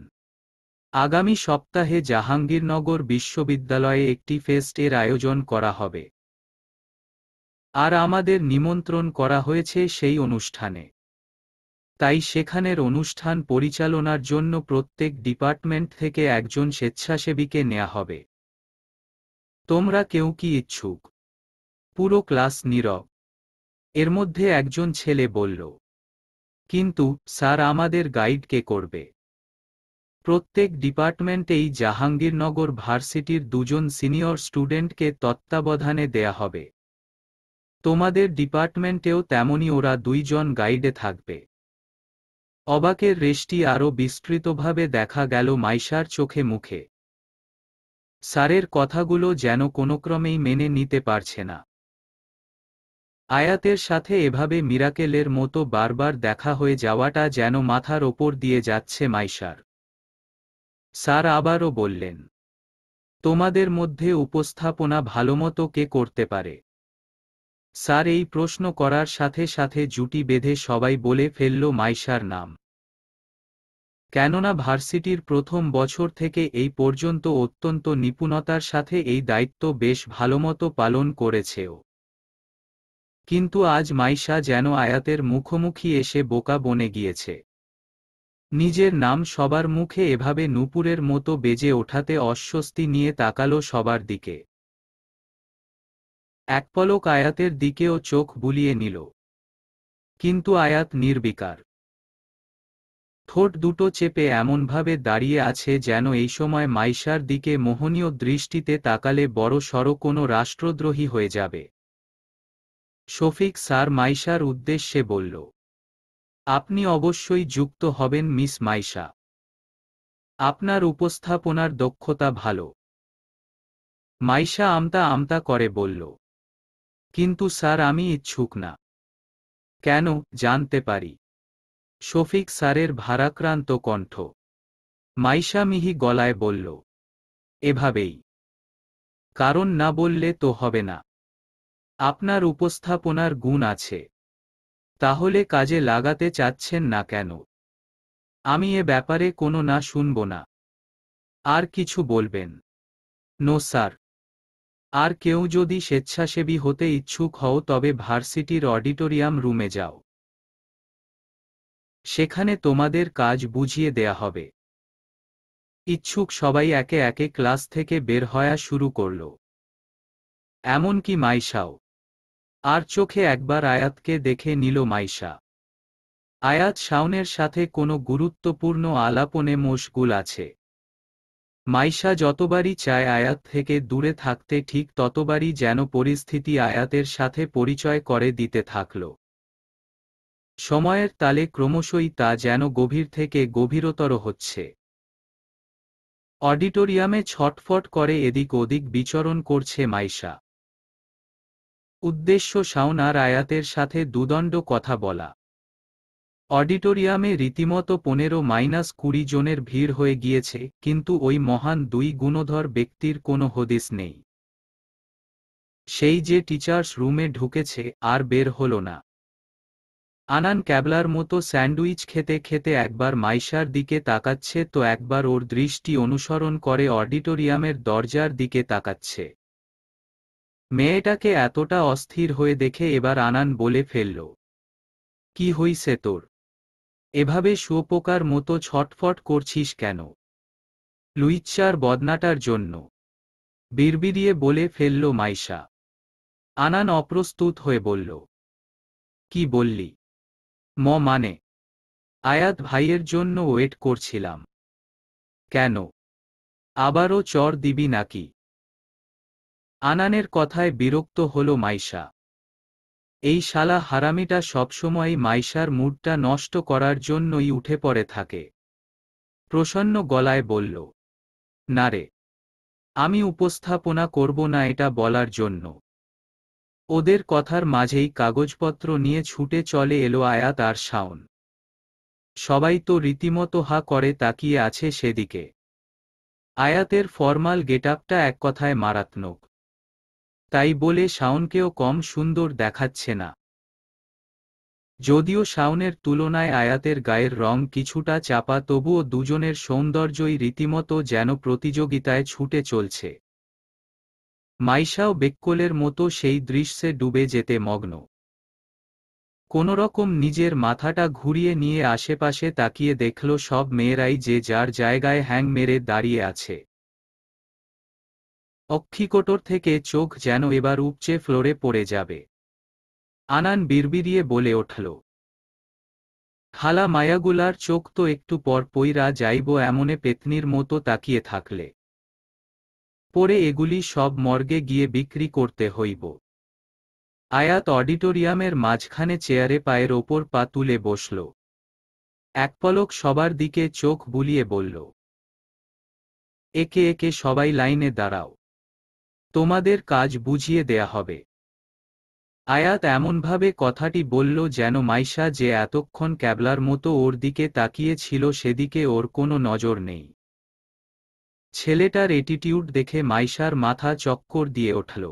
আগামী সপ্তাহে জাহাঙ্গীরনগর বিশ্ববিদ্যালয়ে একটি ফেস্ট এর আয়োজন করা হবে। আর আমাদের নিমন্ত্রণ করা হয়েছে সেই অনুষ্ঠানে। তাই সেখানের অনুষ্ঠান পরিচালনার জন্য প্রত্যেক ডিপার্টমেন্ট থেকে একজন স্বেচ্ছাসেবীকে নেওয়া হবে। তোমরা কেউ কি ইচ্ছুক? পুরো ক্লাস নীরব। এর মধ্যে একজন ছেলে বলল, কিন্তু স্যার আমাদের গাইড কে করবে? প্রত্যেক ডিপার্টমেন্টেই জাহাঙ্গীরনগর ভার্সিটির দুজন সিনিয়র স্টুডেন্টকে তত্ত্বাবধানে দেয়া হবে। তোমাদের ডিপার্টমেন্টেও তেমনি ওরা দুইজন গাইডে থাকবে। অবাকের রেশটি আরও বিস্তৃতভাবে দেখা গেল মাইশার চোখে মুখে। স্যারের কথাগুলো যেন কোনোক্রমেই মেনে নিতে পারছে না। আয়াতের সাথে এভাবে মিরাকেলের মতো বারবার দেখা হয়ে যাওয়াটা যেন মাথার ওপর দিয়ে যাচ্ছে মাইশার। স্যার আবারও বললেন, তোমাদের মধ্যে উপস্থাপনা ভালোমতো কে করতে পারে? স্যার এই প্রশ্ন করার সাথে সাথে জুটি বেঁধে সবাই বলে ফেলল মাইশার নাম। কেননা ভার্সিটির প্রথম বছর থেকে এই পর্যন্ত অত্যন্ত নিপুণতার সাথে এই দায়িত্ব বেশ ভালোমতো পালন করেছে ও। কিন্তু আজ মাইশা যেন আয়াতের মুখোমুখি এসে বোকা বনে গিয়েছে। নিজের নাম সবার মুখে এভাবে নূপুরের মতো বেজে ওঠাতে অস্বস্তি নিয়ে তাকালো সবার দিকে। এক পলক আয়াতের দিকেও চোখ বুলিয়ে নিল। কিন্তু আয়াত নির্বিকার। ঠোঁট দুটো চেপে এমনভাবে দাঁড়িয়ে আছে যেন এই সময় মাইশার দিকে মোহনীয় দৃষ্টিতে তাকালে বড় সড় কোনো রাষ্ট্রদ্রোহী হয়ে যাবে। শফিক স্যার মাইশার উদ্দেশ্যে বলল, আপনি অবশ্যই যুক্ত হবেন মিস মাইশা। আপনার উপস্থাপনার দক্ষতা ভালো। মাইশা আমতা আমতা করে বলল, কিন্তু স্যার আমি ইচ্ছুক না। কেন, জানতে পারি? শফিক স্যারের ভারাক্রান্ত কণ্ঠ। মাইশা মিহি গলায় বলল, এভাবেই। কারণ না বললে তো হবে না। আপনার উপস্থাপনার গুণ আছে। তাহলে কাজে লাগাতে চাচ্ছেন না কেন? আমি এ ব্যাপারে কোনো না শুনব না। আর কিছু বলবেন? No sir. আর কেউ যদি স্বেচ্ছাসেবী হতে ইচ্ছুক হও তবে ভার্সিটির অডিটোরিয়াম রুমে যাও। সেখানে তোমাদের কাজ বুঝিয়ে দেয়া হবে। ইচ্ছুক সবাই একে একে ক্লাস থেকে বের হওয়া শুরু করল। এমনকি মাইশাও। আর চোখে একবার আয়াতকে দেখে নিল মাইশা। আয়াত শাওনের সাথে কোনো গুরুত্বপূর্ণ আলাপনে মশগুল আছে। মাইশা যতবারই চায় আয়াত থেকে দূরে থাকতে ঠিক ততবারই যেন পরিস্থিতি আয়াতের সাথে পরিচয় করে দিতে থাকল। সময়ের তালে ক্রমশই তা যেন গভীর থেকে গভীরতর হচ্ছে। অডিটোরিয়ামে ছটফট করে এদিক ওদিক বিচরণ করছে মাইশা। উদ্দেশ্য শাওন আর আয়াতের সাথে দুদণ্ড কথা বলা। অডিটোরিয়ামে রীতিমতো 15-20 জনের ভিড় হয়ে গিয়েছে, কিন্তু ওই মহান দুই গুণধর ব্যক্তির কোনো হদিস নেই। সেই যে টিচার্স রুমে ঢুকেছে আর বের হলো না। আনান ক্যাবলার মতো স্যান্ডউইচ খেতে খেতে একবার মাইশার দিকে তাকাচ্ছে তো একবার ওর দৃষ্টি অনুসরণ করে অডিটোরিয়ামের দরজার দিকে তাকাচ্ছে। মেয়েটাকে এতটা অস্থির হয়ে দেখে এবার আনান বলে ফেলল, কি হইছে তোর? এভাবে শুয়োপোকার মতো ছটফট করছিস কেন? লুইচ্চার বদনাটার জন্য, বিড়বিড়িয়ে বলে ফেলল মাইশা। আনান অপ্রস্তুত হয়ে বলল, কি বললি? মানে আয়াত ভাইয়ের জন্য ওয়েট করছিলাম। কেন? আবারও চর দিবি নাকি? আনানের কথায় বিরক্ত হল মাইশা। এই শালা হারামিটা সবসময়ই মাইশার মুডটা নষ্ট করার জন্যই উঠে পড়ে থাকে। প্রসন্ন গলায় বলল, না রে, আমি উপস্থাপনা করব না এটা বলার জন্য। ওদের কথার মাঝেই কাগজপত্র নিয়ে ছুটে চলে এলো আয়াত আর শাওন। সবাই তো রীতিমতো হা করে তাকিয়ে আছে সেদিকে। আয়াতের ফরমাল গেটআপটা এক কথায় মারাত্মক। তাই বলে শাওনকেও কম সুন্দর দেখাচ্ছে না। যদিও শাওনের তুলনায় আয়াতের গায়ের রং কিছুটা চাপা, তবুও দুজনের সৌন্দর্যই রীতিমতো যেন প্রতিযোগিতায় ছুটে চলছে। মাইশাও বেক্কলের মতো সেই দৃশ্যে ডুবে যেতে মগ্ন। কোনোরকম নিজের মাথাটা ঘুরিয়ে নিয়ে আশেপাশে তাকিয়ে দেখল সব মেয়েরাই যে যার জায়গায় হ্যাং মেরে দাঁড়িয়ে আছে। অক্ষিকোটর থেকে চোখ যেন এবার উপচে ফ্লোরে পড়ে যাবে। আনান বিড়বিড়িয়ে বলে উঠল, খালা মায়াগুলার চোখ তো একটু পর পইরা যাইব এমনে পেতনির মতো তাকিয়ে থাকলে। পরে এগুলি সব মর্গে গিয়ে বিক্রি করতে হইব। আয়াত অডিটোরিয়ামের মাঝখানে চেয়ারে পায়ের ওপর পা তুলে বসল। এক পলক সবার দিকে চোখ বুলিয়ে বলল, একে একে সবাই লাইনে দাঁড়াও, তোমাদের কাজ বুঝিয়ে দেয়া হবে। আয়াত এমনভাবে কথাটি বলল যেন মাইশা যে এতক্ষণ ক্যাবলার মতো ওর দিকে তাকিয়ে ছিল সেদিকে ওর কোনো নজর নেই। ছেলেটার অ্যাটিটিউড দেখে মাইশার মাথা চক্কর দিয়ে উঠল।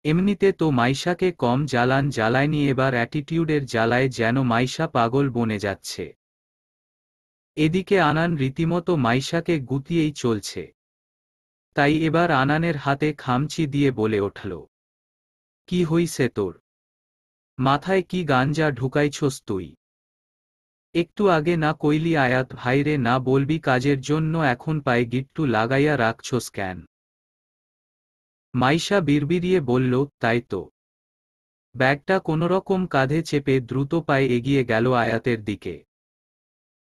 এমনিতে তো মাইশাকে কম জ্বালায়নি, এবার অ্যাটিটিউডের জ্বালায় যেন মাইশা পাগল বনে যাচ্ছে। এদিকে আনান রীতিমতো মাইশাকে গুতিয়েই চলছে। তাই এবার আনানের হাতে খামচি দিয়ে বলে উঠল, কি হইছে তোর? মাথায় কি গাঞ্জা ঢুকাইছস তুই? একটু আগে না কইলি আয়াত ভাইরে না বলবি কাজের জন্য, এখন পায়ে গিট্টু লাগাইয়া রাখছস কেন? মাইশা বিড়বিড়িয়ে বলল, তাই তো। ব্যাগটা কোনোরকম কাঁধে চেপে দ্রুত পায়ে এগিয়ে গেল আয়াতের দিকে।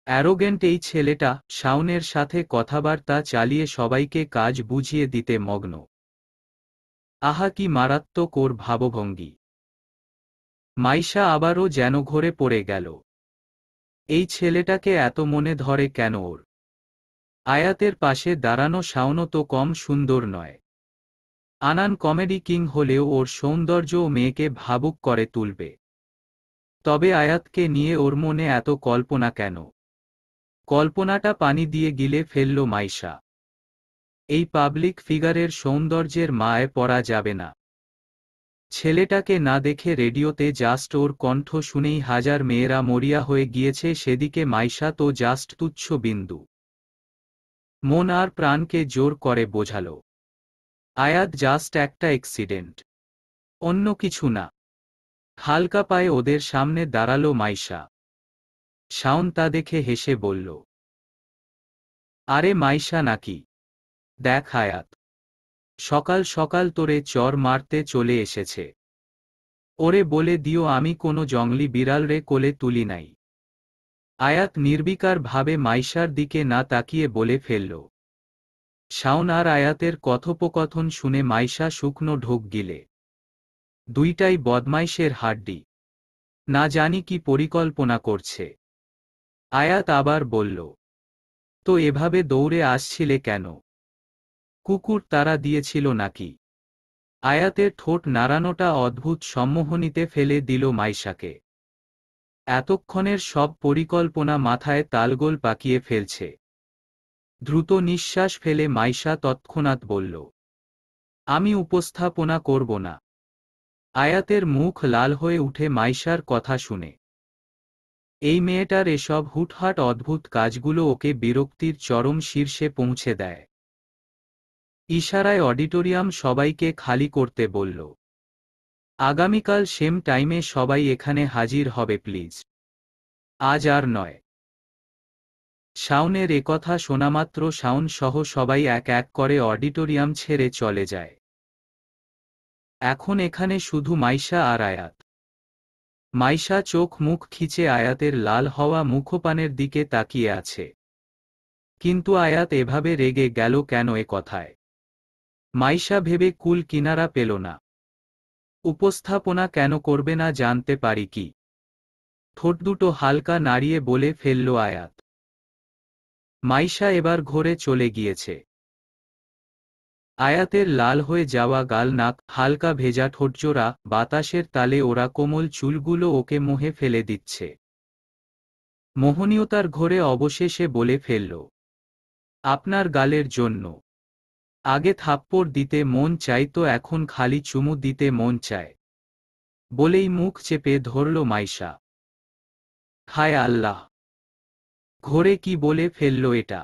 অ্যারোগেন্ট এই ছেলেটা শাওনের সাথে কথাবার্তা চালিয়ে সবাইকে কাজ বুঝিয়ে দিতে মগ্ন। আহা কি মারাত্মক ওর ভাবভঙ্গি! মাইশা আবারও যেন ঘোরে পড়ে গেল। এই ছেলেটাকে এত মনে ধরে কেন ওর? আয়াতের পাশে দাঁড়ানো শাওনও তো কম সুন্দর নয়। আনান কমেডি কিং হলেও ওর সৌন্দর্যও মেয়েকে ভাবুক করে তুলবে। তবে আয়াতকে নিয়ে ওর মনে এত কল্পনা কেন? কল্পনাটা পানি দিয়ে গিলে ফেলল মাইশা। এই পাবলিক ফিগারের সৌন্দর্যের মায় পড়া যাবে না। ছেলেটাকে না দেখে রেডিওতে জাস্ট ওর কণ্ঠ শুনেই হাজার মেয়েরা মরিয়া হয়ে গিয়েছে, সেদিকে মাইশা তো জাস্ট তুচ্ছ বিন্দু। মন আর প্রাণকে জোর করে বোঝাল, আয়াত জাস্ট একটা অ্যাক্সিডেন্ট, অন্য কিছু না। হালকা পায়ে ওদের সামনে দাঁড়ালো মাইশা। শাওন তা দেখে হেসে বলল, আরে মাইশা নাকি? দেখ আয়াত, সকাল সকাল তোরে চর মারতে চলে এসেছে। ওরে বলে দিও আমি কোনো জংলি বিড়াল রে কোলে তুলি নাই। আয়াত নির্বিকার ভাবে মাইশার দিকে না তাকিয়ে বলে ফেলল। শাওন আর আয়াতের কথোপকথন শুনে মাইশা শুকনো ঢোক গিলে। দুইটাই বদমাইশের হাড্ডি, না জানি কি পরিকল্পনা করছে। আয়াত আবার বলল, তো এভাবে দৌড়ে আসছিলে কেন? কুকুর তাড়া দিয়েছিল নাকি? আয়াতের ঠোঁট নাড়ানোটা অদ্ভুত সম্মোহনীতে ফেলে দিল মাইশাকে। এতক্ষণের সব পরিকল্পনা মাথায় তালগোল পাকিয়ে ফেলছে। দ্রুত নিঃশ্বাস ফেলে মাইশা তৎক্ষণাৎ বলল, আমি উপস্থাপনা করব না। আয়াতের মুখ লাল হয়ে উঠে মাইশার কথা শুনে। এই মেয়েটার এসব হুটহাট অদ্ভুত কাজগুলো ওকে বিরক্তির চরম শীর্ষে পৌঁছে দেয়। ইশারায় অডিটোরিয়াম সবাইকে খালি করতে বলল। আগামীকাল সেম টাইমে সবাই এখানে হাজির হবে প্লিজ। আজ আর নয়। শাওনের একথা শোনামাত্র শাওন সহ সবাই এক এক করে অডিটোরিয়াম ছেড়ে চলে যায়। এখন এখানে শুধু মাইশা আর আয়াত। মাইশা চোখ মুখ খিচে আয়াতের লাল হওয়া মুখপানের দিকে তাকিয়ে আছে। কিন্তু আয়াত এভাবে রেগে গেল কেন এ কথায়? মাইশা ভেবে কুল কিনারা পেল না। উপস্থাপনা কেন করবে না জানতে পারি কি? ঠোঁট দুটো হালকা নাড়িয়ে বলে ফেলল আয়াত। মাইশা এবার ঘরে চলে গিয়েছে। আয়াতের লাল হয়ে যাওয়া গাল, নাক, হালকা ভেজা ঠোঁটজোড়া, বাতাসের তালে ওরা কোমল চুলগুলো ওকে মোহে ফেলে দিচ্ছে। মোহনীয়তার ঘোরে অবশেষে বলে ফেলল, আপনার গালের জন্য। আগে থাপ্পড় দিতে মন চাইতো, এখন খালি চুমু দিতে মন চায়। বলেই মুখ চেপে ধরল মাইশা। হায় আল্লাহ! ঘোরে কি বলে ফেলল এটা?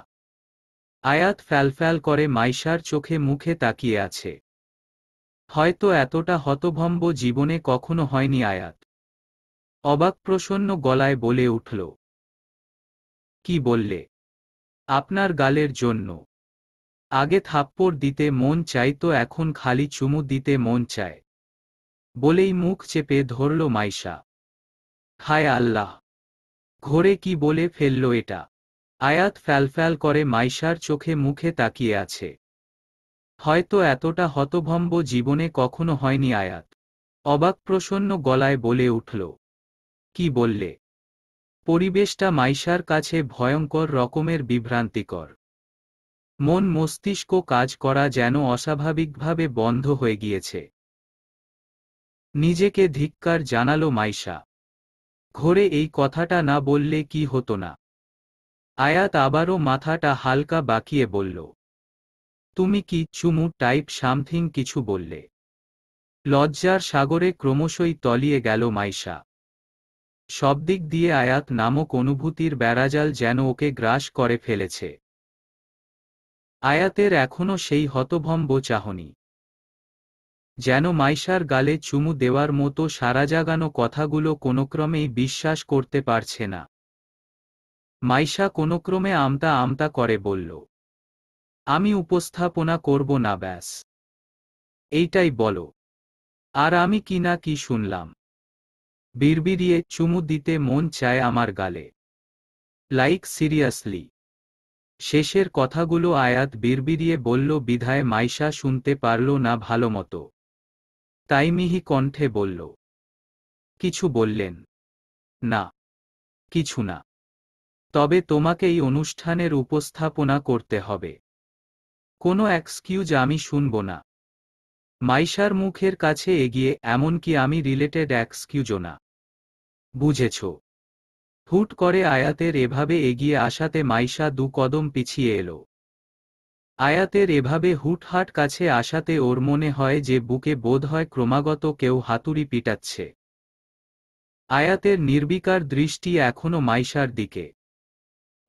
আয়াত ফ্যালফ্যাল করে মাইশার চোখে মুখে তাকিয়ে আছে। হয়তো এতটা হতভম্ব জীবনে কখনো হয়নি আয়াত। অবাক প্রসন্ন গলায় বলে উঠল, কি বললে? আপনার গালের জন্য। আগে থাপ্পড় দিতে মন চাইতো, এখন খালি চুমু দিতে মন চায়। বলেই মুখ চেপে ধরল মাইশা। হায় আল্লাহ! ঘোরে কি বলে ফেলল এটা? আয়াত ফ্যালফ্যাল করে মাইশার চোখে মুখে তাকিয়ে আছে। হয়তো এতটা হতভম্ব জীবনে কখনো হয়নি আয়াত। অবাক প্রসন্ন গলায় বলে উঠল, কি বললে? পরিবেশটা মাইশার কাছে ভয়ঙ্কর রকমের বিভ্রান্তিকর। মন মস্তিষ্ক কাজ করা যেন অস্বাভাবিকভাবে বন্ধ হয়ে গিয়েছে। নিজেকে ধিক্কার জানালো মাইশা। ঘোরে এই কথাটা না বললে কি হতো না? আয়াত আবারও মাথাটা হালকা বাঁকিয়ে বলল, তুমি কি চুমু টাইপ সামথিং কিছু বললে? লজ্জার সাগরে ক্রমশই তলিয়ে গেল মাইশা। সব দিক দিয়ে আয়াত নামক অনুভূতির বেড়াজাল যেন ওকে গ্রাস করে ফেলেছে। আয়াতের এখনো সেই হতভম্ব চাহনি। যেন মাইশার গালে চুমু দেওয়ার মতো সারাজাগানো কথাগুলো কোনোক্রমেই বিশ্বাস করতে পারছে না। মাইশা কোনোক্রমে আমতা আমতা করে বলল, আমি উপস্থাপনা করব না ব্যাস। এইটাই বলো। আর আমি কি না কি শুনলাম? বিড়বিড়িয়ে চুমু দিতে মন চায় আমার গালে। Like seriously. শেষের কথাগুলো আয়াত বিড়বিড়িয়ে বলল বিধায় মাইশা শুনতে পারল না ভালোমতো। তাই মিহি কণ্ঠে বলল, কিছু বললেন? না, কিছু না। তবে তোমাকে এই অনুষ্ঠানের উপস্থাপনা করতে হবে। কোনো এক্সকিউজ আমি শুনব না। মাইশার মুখের কাছে এগিয়ে, এমনকি আমি রিলেটেড এক্সকিউজও না। বুঝেছ? হুট করে আয়াতের এভাবে এগিয়ে আসাতে মাইশা দু কদম পিছিয়ে এলো। আয়াতের এভাবে হুটহাট কাছে আসাতে ওর মনে হয় যে বুকে বোধহয় ক্রমাগত কেউ হাতুড়ি পিটাচ্ছে। আয়াতের নির্বিকার দৃষ্টি এখনো মাইশার দিকে।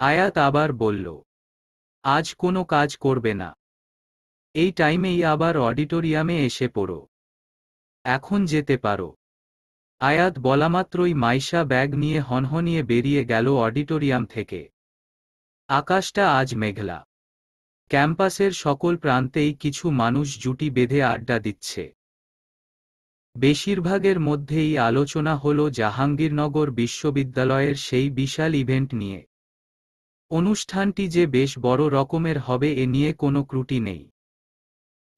আয়াত আবার বলল, আজ কোনো কাজ করবে না? এই টাইমেই আবার অডিটোরিয়ামে এসে পড়ো। এখন যেতে পারো। আয়াত বলামাত্রই মাইশা ব্যাগ নিয়ে হনহনিয়ে বেরিয়ে গেল অডিটোরিয়াম থেকে। আকাশটা আজ মেঘলা। ক্যাম্পাসের সকল প্রান্তেই কিছু মানুষ জুটি বেঁধে আড্ডা দিচ্ছে। বেশিরভাগের মধ্যেই আলোচনা হলো জাহাঙ্গীরনগর বিশ্ববিদ্যালয়ের সেই বিশাল ইভেন্ট নিয়ে। অনুষ্ঠানটি যে বেশ বড় রকমের হবে এ নিয়ে কোনো ত্রুটি নেই।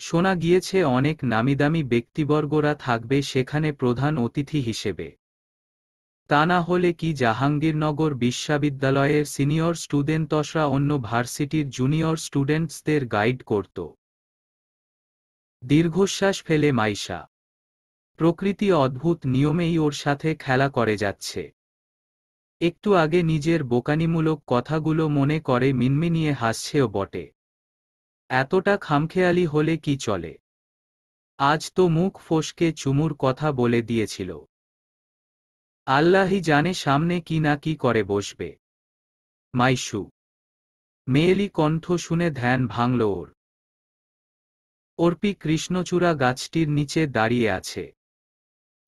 শোনা গিয়েছে অনেক নামিদামি ব্যক্তিবর্গরা থাকবে সেখানে প্রধান অতিথি হিসেবে। তা না হলে কি জাহাঙ্গীরনগর বিশ্ববিদ্যালয়ের সিনিয়র স্টুডেন্টসরা অন্য ভার্সিটির জুনিয়র স্টুডেন্টসদের গাইড করত? দীর্ঘশ্বাস ফেলে মাইশা। প্রকৃতি অদ্ভুত নিয়মেই ওর সাথে খেলা করে যাচ্ছে। একটু আগে নিজের বোকানিমূলক কথাগুলো মনে করে মিনমিনিয়ে হাসছেও বটে। এতটা খামখেয়ালি হলে কি চলে? আজ তো মুখ ফসকে চুমুর কথা বলে দিয়েছিল। আল্লাহই জানে সামনে কি না কি করে বসবে। মাইশু। মেয়েলি কণ্ঠ শুনে ধ্যান ভাঙল ওর। অর্পি কৃষ্ণচূড়া গাছটির নিচে দাঁড়িয়ে আছে।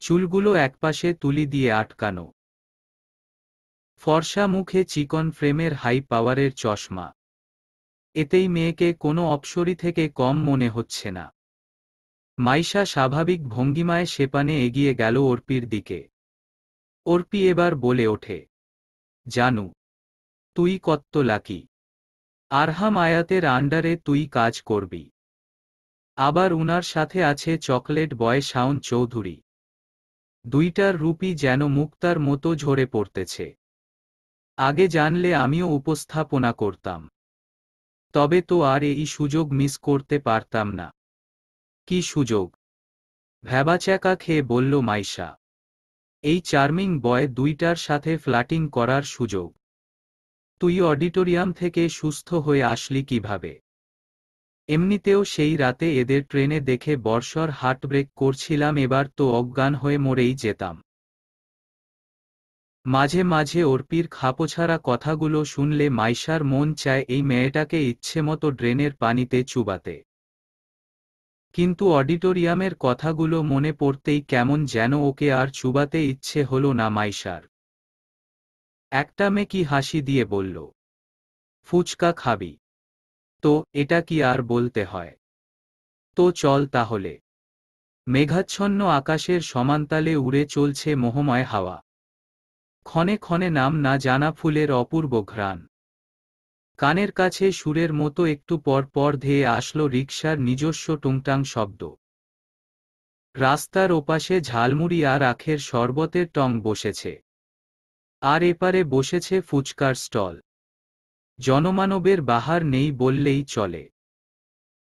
চুলগুলো একপাশে তুলি দিয়ে আটকানো। ফর্সা মুখে চিকন ফ্রেমের হাই পাওয়ারের চশমা। এতেই মেয়েকে কোনো অপ্সরী থেকে কম মনে হচ্ছে না। মাইশা স্বাভাবিক ভঙ্গিমায় সেপানে এগিয়ে গেল অর্পির দিকে। অর্পি এবার বলে ওঠে, জানু, তুই কত্ত লাকি। আরহাম আয়াতের আন্ডারে তুই কাজ করবি। আবার উনার সাথে আছে চকলেট বয় শাওন চৌধুরী। দুইটার রূপই যেন মুক্তার মতো ঝরে পড়তেছে। আগে জানলে আমিও উপস্থাপনা করতাম। তবে তো আর এই সুযোগ মিস করতে পারতাম না। কি সুযোগ? ভ্যাবাচ্যাকা খেয়ে বলল মাইশা। এই চার্মিং বয় দুইটার সাথে ফ্লার্টিং করার সুযোগ। তুই অডিটোরিয়াম থেকে সুস্থ হয়ে আসলি কিভাবে? এমনিতেও সেই রাতে এদের ট্রেনে দেখে বর্ষর হার্টব্রেক করছিলাম, এবার তো অজ্ঞান হয়ে মরেই যেতাম। মাঝে মাঝে অর্পির খাপোছাড়া কথাগুলো শুনলে মাইশার মন চায় এই মেয়েটাকে ইচ্ছেমতো ড্রেনের পানিতে চুবাতে। কিন্তু অডিটোরিয়ামের কথাগুলো মনে পড়তেই কেমন যেন ওকে আর চুবাতে ইচ্ছে হলো না মাইশার। একটা মেয়ে কি হাসি দিয়ে বলল, ফুচকা খাবি? তো এটা কি আর বলতে হয়? তো চল তাহলে। মেঘাচ্ছন্ন আকাশের সমান্তালে উড়ে চলছে মোহময় হাওয়া। ক্ষণে ক্ষণে নাম না জানা ফুলের অপূর্ব ঘ্রাণ। কানের কাছে সুরের মতো একটু পর পর ধেয়ে আসলো রিকশার নিজস্ব টুংটাং শব্দ। রাস্তার ওপাশে ঝালমুড়ি আর আখের শরবতের টং বসেছে। আর এপারে বসেছে ফুচকার স্টল। জনমানবের বাহার নেই বললেই চলে।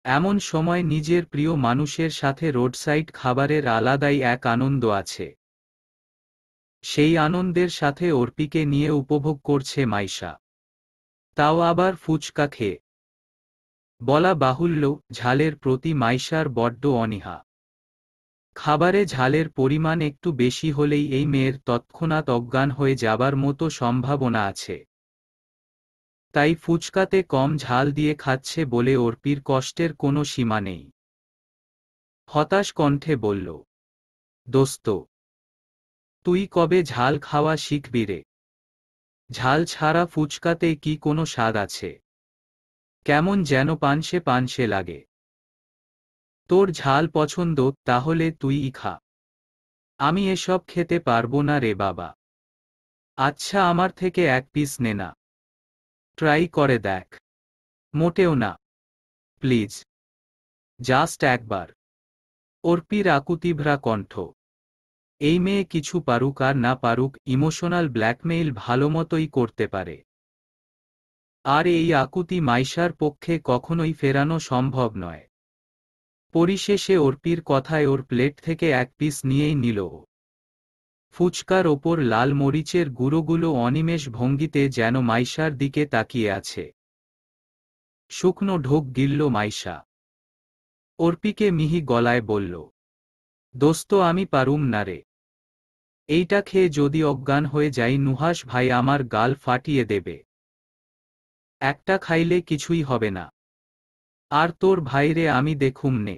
এমন সময় নিজের প্রিয় মানুষের সাথে রোডসাইড খাবারের আলাদাই এক আনন্দ আছে। সেই আনন্দের সাথে অর্পিকে নিয়ে উপভোগ করছে মাইশা। তাও আবার ফুচকা খেয়ে। বলা বাহুল্য, ঝালের প্রতি মাইশার বড্ড অনীহা। খাবারে ঝালের পরিমাণ একটু বেশি হলেই এই মেয়ের তৎক্ষণাৎ অজ্ঞান হয়ে যাবার মতো সম্ভাবনা আছে। তাই ফুচকাতে কম ঝাল দিয়ে খাচ্ছে বলে অর্পির কষ্টের কোনো সীমা নেই। হতাশ কণ্ঠে বলল, দোস্ত, তুই কবে ঝাল খাওয়া শিখবি রে? ঝাল ছাড়া ফুচকাতে কি কোনো স্বাদ আছে? কেমন যেন পানসে পানসে লাগে। তোর ঝাল পছন্দ, তাহলে তুইই খা। আমি এসব খেতে পারবো না রে বাবা। আচ্ছা, আমার থেকে এক পিস নে না। ট্রাই করে দেখ। মোটেও না, প্লিজ, জাস্ট একবার। অর্পির আকুতিভরা কণ্ঠ। এই মেয়ে কিছু পারুক আর না পারুক, ইমোশনাল ব্ল্যাকমেইল ভালোমতোই করতে পারে। আর এই আকুতি মাইশার পক্ষে কখনোই ফেরানো সম্ভব নয়। পরিশেষে অর্পির কথায় ওর প্লেট থেকে এক পিস নিয়েই নিল ও। ফুচকার ওপর লাল মরিচের গুঁড়োগুলো অনিমেষ ভঙ্গিতে যেন মাইশার দিকে তাকিয়ে আছে। শুকনো ঢোক গিলল মাইশা। অর্পিকে মিহি গলায় বলল, দোস্ত আমি পারুম না রে। এইটা খেয়ে যদি অজ্ঞান হয়ে যাই, নুহাস ভাই আমার গাল ফাটিয়ে দেবে। একটা খাইলে কিছুই হবে না। আর তোর ভাইরে আমি দেখুম নে।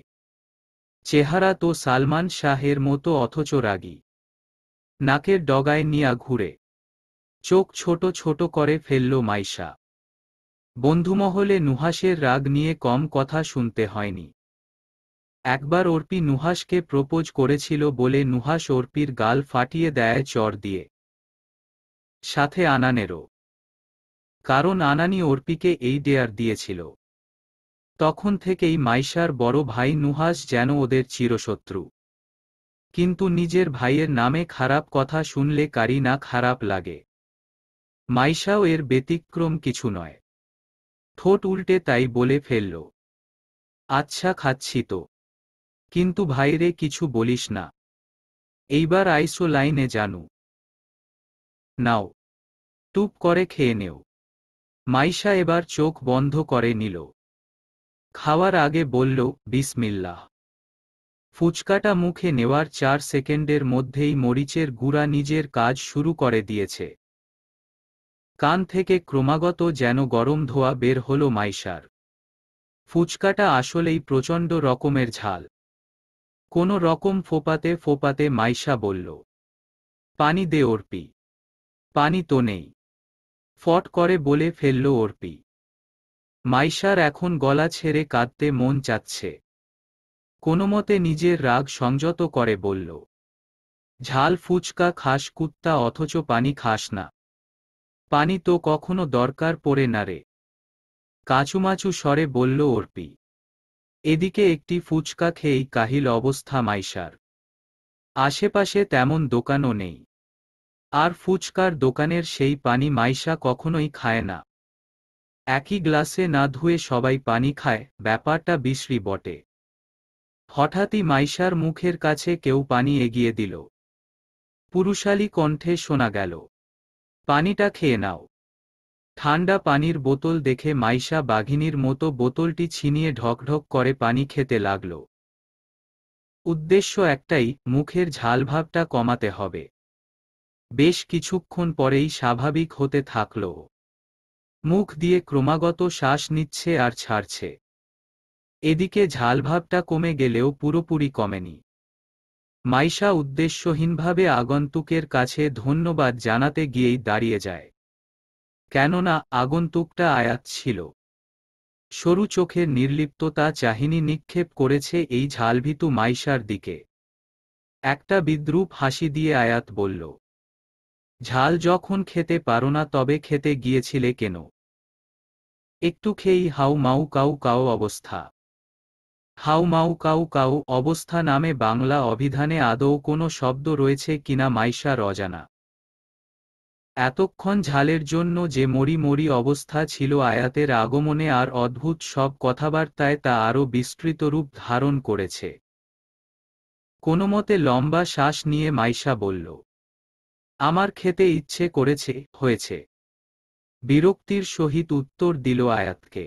চেহারা তো সালমান শাহের মতো, অথচ রাগী। নাকের ডগায় নিয়া ঘুরে। চোখ ছোট ছোট করে ফেলল মাইশা। বন্ধুমহলে নুহাসের রাগ নিয়ে কম কথা শুনতে হয়নি। একবার অর্পি নুহাসকে প্রপোজ করেছিল বলে নুহাস অর্পির গাল ফাটিয়ে দেয় চর দিয়ে। সাথে আনানেরও। কারণ আনানি অর্পিকে এই ডেয়ার দিয়েছিল। তখন থেকেই মাইশার বড় ভাই নুহাস যেন ওদের চিরশত্রু। কিন্তু নিজের ভাইয়ের নামে খারাপ কথা শুনলে কারি না খারাপ লাগে। মাইশাও এর ব্যতিক্রম কিছু নয়। ঠোঁট উল্টে তাই বলে ফেলল, আচ্ছা খাচ্ছি তো। কিন্তু ভাইরে কিছু বলিস না। এইবার আইসো লাইনে জানু। নাও, টুপ করে খেয়ে নেও। মাইশা এবার চোখ বন্ধ করে নিল। খাওয়ার আগে বলল, বিসমিল্লাহ। ফুচকাটা মুখে নেওয়ার 4 সেকেন্ডের মধ্যেই মরিচের গুঁড়া নিজের কাজ শুরু করে দিয়েছে। কান থেকে ক্রমাগত যেন গরম ধোঁয়া বের হলো মাইশার। ফুচকাটা আসলেই প্রচণ্ড রকমের ঝাল। কোনো রকম ফোপাতে ফোপাতে মাইশা বলল, পানি দে অর্পি। পানি তো নেই, ফট করে বলে ফেলল অর্পি। মাইশার এখন গলা ছেড়ে কাঁদতে মন চাচ্ছে। কোনোমতে নিজের রাগ সংযত করে বলল, ঝাল ফুচকা খাস কুত্তা, অথচ পানি খাস না। পানি তো কখনো দরকার পড়ে না রে। কাঁচুমাচু স্বরে বলল অর্পি। এদিকে একটি ফুচকা খেয়েই কাহিল অবস্থা মাইশার। আশেপাশে তেমন দোকানও নেই। আর ফুচকার দোকানের সেই পানি মাইশা কখনোই খায় না। একই গ্লাসে না ধুয়ে সবাই পানি খায়, ব্যাপারটা বিশ্রী বটে। হঠাৎই মাইশার মুখের কাছে কেউ পানি এগিয়ে দিল। পুরুষালী কণ্ঠে শোনা গেল, পানিটা খেয়ে নাও। ঠান্ডা পানির বোতল দেখে মাইশা বাঘিনীর মতো বোতলটি ছিনিয়ে ঢকঢক করে পানি খেতে লাগল। উদ্দেশ্য একটাই, মুখের ঝালভাবটা কমাতে হবে। বেশ কিছুক্ষণ পরেই স্বাভাবিক হতে থাকল। মুখ দিয়ে ক্রমাগত শ্বাস নিচ্ছে আর ছাড়ছে। এদিকে ঝালভাবটা কমে গেলেও পুরোপুরি কমেনি। মাইশা উদ্দেশ্যহীনভাবে আগন্তুকের কাছে ধন্যবাদ জানাতে গিয়েই দাঁড়িয়ে যায়। কেননা আগন্তুকটা আয়াত ছিল। সরু চোখের নির্লিপ্ততা চাহিনি নিক্ষেপ করেছে এই ঝালভিতু মাইশার দিকে। একটা বিদ্রূপ হাসি দিয়ে আয়াত বলল, ঝাল যখন খেতে পারো না তবে খেতে গিয়েছিলে কেন? একটু খেয়েই হাউ মাউ কাউ কাউ অবস্থা। হাউ মাউ কাউ কাউ অবস্থা নামে বাংলা অভিধানে আদৌ কোনো শব্দ রয়েছে কিনা মাইশার অজানা। এতক্ষণ ঝালের জন্য যে মরি মরি অবস্থা ছিল আয়াতের আগমনে আর অদ্ভুত সব কথাবার্তায় তা আরও বিস্তৃত রূপ ধারণ করেছে। কোনোমতে লম্বা শ্বাস নিয়ে মাইশা বলল, আমার খেতে ইচ্ছে করেছে, হয়েছে। বিরক্তির সহিত উত্তর দিল আয়াতকে।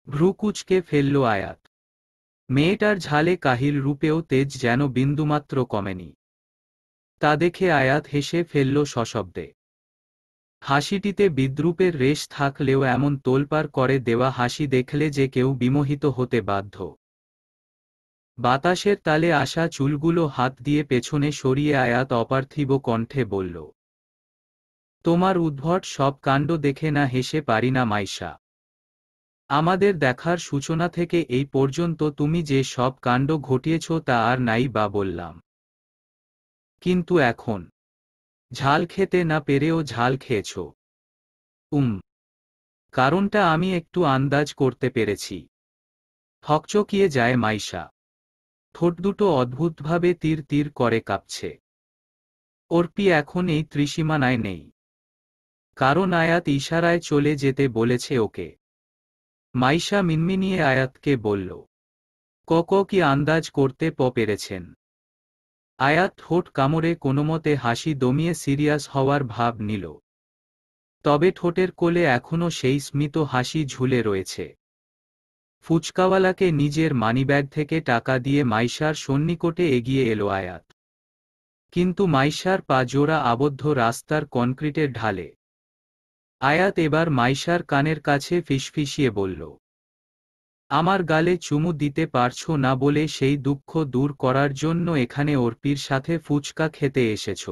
ভ্রুকুচকে ফেলল আয়াত। মেয়েটার ঝালে কাহিল রূপেও তেজ যেন বিন্দুমাত্র কমেনি। তা দেখে আয়াত হেসে ফেলল সশব্দে। হাসিটিতে বিদ্রূপের রেশ থাকলেও এমন তোলপাড় করে দেওয়া হাসি দেখলে যে কেউ বিমোহিত হতে বাধ্য। বাতাসের তালে আসা চুলগুলো হাত দিয়ে পেছনে সরিয়ে আয়াত অপার্থিব কণ্ঠে বলল, তোমার উদ্ভট সব কাণ্ড দেখে না হেসে পারি না মাইশা। আমাদের দেখার সূচনা থেকে এই পর্যন্ত তুমি যে সব কাণ্ড ঘটিয়েছ তা আর নাই বা বললাম। কিন্তু এখন ঝাল খেতে না পেরেও ঝাল খেয়েছ। কারণটা আমি একটু আন্দাজ করতে পেরেছি। হকচকিয়ে যায় মাইশা। ঠোঁট দুটো অদ্ভুতভাবে তীর তীর করে কাঁপছে। অর্পি এখন এই ত্রিসীমানায় নেই। কারণ আয়াত ইশারায় চলে যেতে বলেছে ওকে। মাইশা মিনমিনিয়ে আয়াতকে বলল, কি আন্দাজ করতে পেরেছেন? আয়াত ঠোঁট কামড়ে কোনোমতে হাসি দমিয়ে সিরিয়াস হওয়ার ভাব নিল। তবে ঠোঁটের কোলে এখনো সেই স্মিত হাসি ঝুলে রয়েছে। ফুচকাওয়ালাকে নিজের মানিব্যাগ থেকে টাকা দিয়ে মাইশার সন্নিকটে এগিয়ে এলো আয়াত। কিন্তু মাইশার পা জোড়া আবদ্ধ রাস্তার কনক্রিটের ঢালে। আয়াত এবার মাইশার কানের কাছে ফিসফিসিয়ে বলল, আমার গালে চুমু দিতে পারছো না বলে সেই দুঃখ দূর করার জন্য এখানে অর্পির সাথে ফুচকা খেতে এসেছ।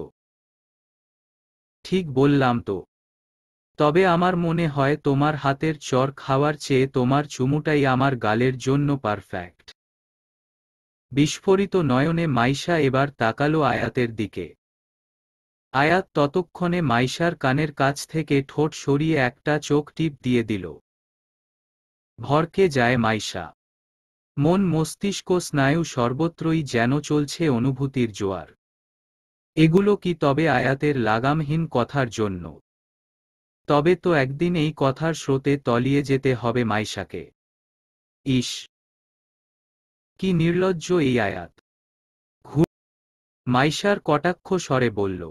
ঠিক বললাম তো। তবে আমার মনে হয় তোমার হাতের চর খাওয়ার চেয়ে তোমার চুমুটাই আমার গালের জন্য পারফেক্ট। বিস্ফোরিত নয়নে মাইশা এবার তাকালো আয়াতের দিকে। আয়াত ততক্ষণে মাইশার কানের কাছ থেকে ঠোঁট সরিয়ে একটা চোখ টিপ দিয়ে দিল। ভরকে যায় মাইশা। মন মস্তিষ্ক স্নায়ু সর্বত্রই যেন চলছে অনুভূতির জোয়ার। এগুলো কি তবে আয়াতের লাগামহীন কথার জন্য? তবে তো একদিন এই কথার স্রোতে তলিয়ে যেতে হবে মাইশাকে। ইস, কি নির্লজ্জ এই আয়াত। মাইশার কটাক্ষ স্বরে বলল,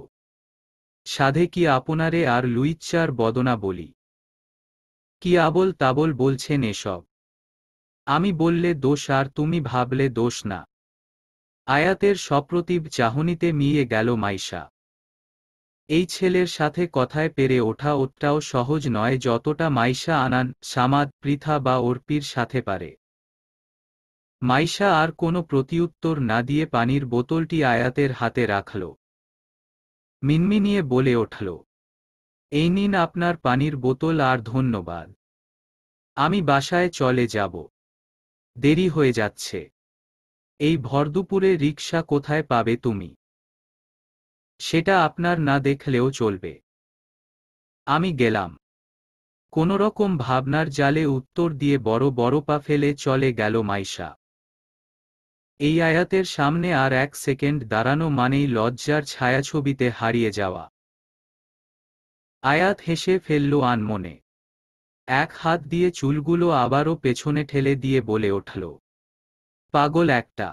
সাধে কি আপনারে আর লুইচ্চার বদনা বলি? কি আবোল তাবোল বলছেন এসব? আমি বললে দোষ আর তুমি ভাবলে দোষ না। আয়াতের সপ্রতিভ চাহনিতে মিয়ে গেল মাইশা। এই ছেলের সাথে কথায় পেরে ওঠা ওটাও সহজ নয় যতটা মাইশা আনান, সামাদ, পৃথা বা অর্পির সাথে পারে। মাইশা আর কোনো প্রতিউত্তর না দিয়ে পানির বোতলটি আয়াতের হাতে রাখল। মিনমিনিয়ে বলে উঠল, এই নিন আপনার পানির বোতল আর ধন্যবাদ। আমি বাসায় চলে যাব। দেরি হয়ে যাচ্ছে। এই ভরদুপুরে রিকশা কোথায় পাবে তুমি? সেটা আপনার না দেখলেও চলবে। আমি গেলাম। কোনোরকম ভাবনার জালে উত্তর দিয়ে বড় বড় পা ফেলে চলে গেল মাইশা। এই আয়াতের সামনে আর 1 সেকেন্ড দাঁড়ানো মানেই লজ্জার ছায়াছবিতে হারিয়ে যাওয়া। আয়াত হেসে ফেলল আনমনে। এক হাত দিয়ে চুলগুলো আবারও পেছনে ঠেলে দিয়ে বলে উঠল, পাগল একটা।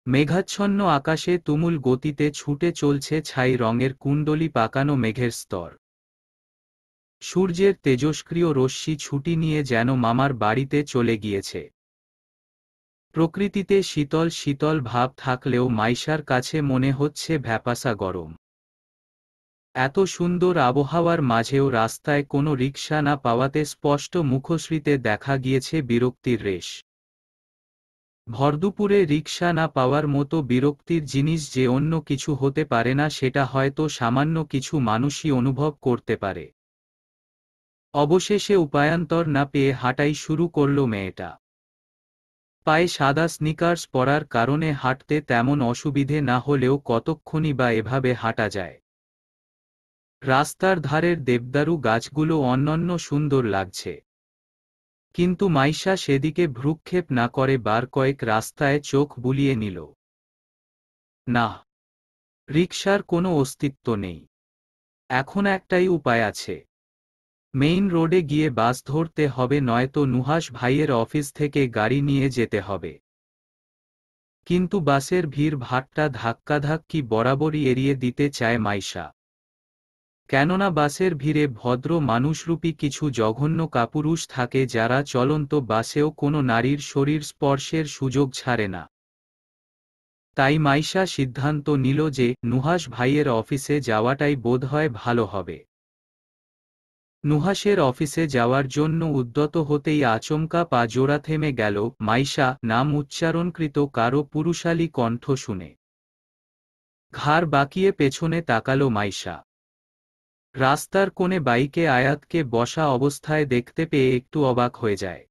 মেঘাচ্ছন্ন আকাশে তুমুল গতিতে ছুটে চলছে ছাই রঙের কুণ্ডলী পাকানো মেঘের স্তর। সূর্যের তেজস্ক্রিয় রশ্মি ছুটি নিয়ে যেন মামার বাড়িতে চলে গিয়েছে। প্রকৃতিতে শীতল শীতল ভাব থাকলেও মাইশার কাছে মনে হচ্ছে ভ্যাপাসা গরম। এত সুন্দর আবহাওয়ার মাঝেও রাস্তায় কোনো রিকশা না পাওয়াতে স্পষ্ট মুখশ্রীতে দেখা গিয়েছে বিরক্তির রেশ। ভরদুপুরে রিকশা না পাওয়ার মতো বিরক্তির জিনিস যে অন্য কিছু হতে পারে না সেটা হয়তো সামান্য কিছু মানুষই অনুভব করতে পারে। অবশেষে উপায়ান্তর না পেয়ে হাঁটাই শুরু করল মেয়েটা। পায়ে সাদা স্নিকার্স পরার কারণে হাঁটতে তেমন অসুবিধে না হলেও কতক্ষণই বা এভাবে হাঁটা যায়। রাস্তার ধারের দেবদারু গাছগুলো অনন্য সুন্দর লাগছে, কিন্তু মাইশা সেদিকে ভ্রুক্ষেপ না করে বার কয়েক রাস্তায় চোখ বুলিয়ে নিল। না, রিকশার কোনো অস্তিত্ব নেই। এখন একটাই উপায় আছে, মেইন রোডে গিয়ে বাস ধরতে হবে, নয়তো নুহাশ ভাইয়ের অফিস থেকে গাড়ি নিয়ে যেতে হবে। কিন্তু বাসের ভিড় ভাট্টা ধাক্কাধাক্কি বরাবরই এড়িয়ে দিতে চায় মাইশা। কেননা বাসের ভিড়ে ভদ্র মানুষরূপী কিছু জঘন্য কাপুরুষ থাকে যারা চলন্ত বাসেও কোনো নারীর শরীর স্পর্শের সুযোগ ছাড়ে না। তাই মাইশা সিদ্ধান্ত নিল যে নুহাশ ভাইয়ের অফিসে যাওয়াটাই বোধহয় ভালো হবে। নুহাশের অফিসে যাওয়ার জন্য উদ্যত হতেই আচমকা পা জোড়া থেমে গেল মাইশা নাম উচ্চারণকৃত কারো পুরুষালী কণ্ঠ শুনে। ঘাড় বাঁকিয়ে পেছনে তাকালো মাইশা। রাস্তার কোণে বাইকে আয়াতকে বসা অবস্থায় দেখতে পেয়ে একটু অবাক হয়ে যায়।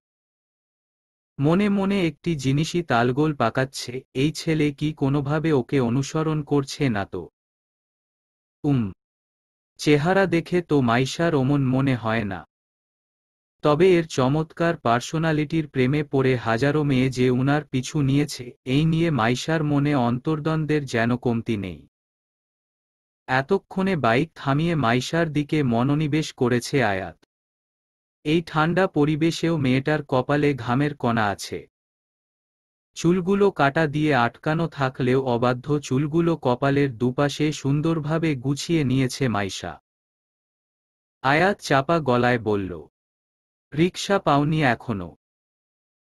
মনে মনে একটি জিনিসই তালগোল পাকাচ্ছে, এই ছেলে কি কোনোভাবে ওকে অনুসরণ করছে না তো? চেহারা দেখে তো মাইশার অমন মনে হয় না। তবে এর চমৎকার পার্সোনালিটির প্রেমে পড়ে হাজারো মেয়ে যে উনার পিছু নিয়েছে, এই নিয়ে মাইশার মনে অন্তর্দ্বন্দ্বের যেন কমতি নেই। এতক্ষণে বাইক থামিয়ে মাইশার দিকে মনোনিবেশ করেছে আয়াত। এই ঠান্ডা পরিবেশেও মেয়েটার কপালে ঘামের কণা আছে। চুলগুলো কাটা দিয়ে আটকানো থাকলেও অবাধ্য চুলগুলো কপালের দুপাশে সুন্দরভাবে গুছিয়ে নিয়েছে মাইশা। আয়াত চাপা গলায় বলল, রিকশা পাওনি এখনো?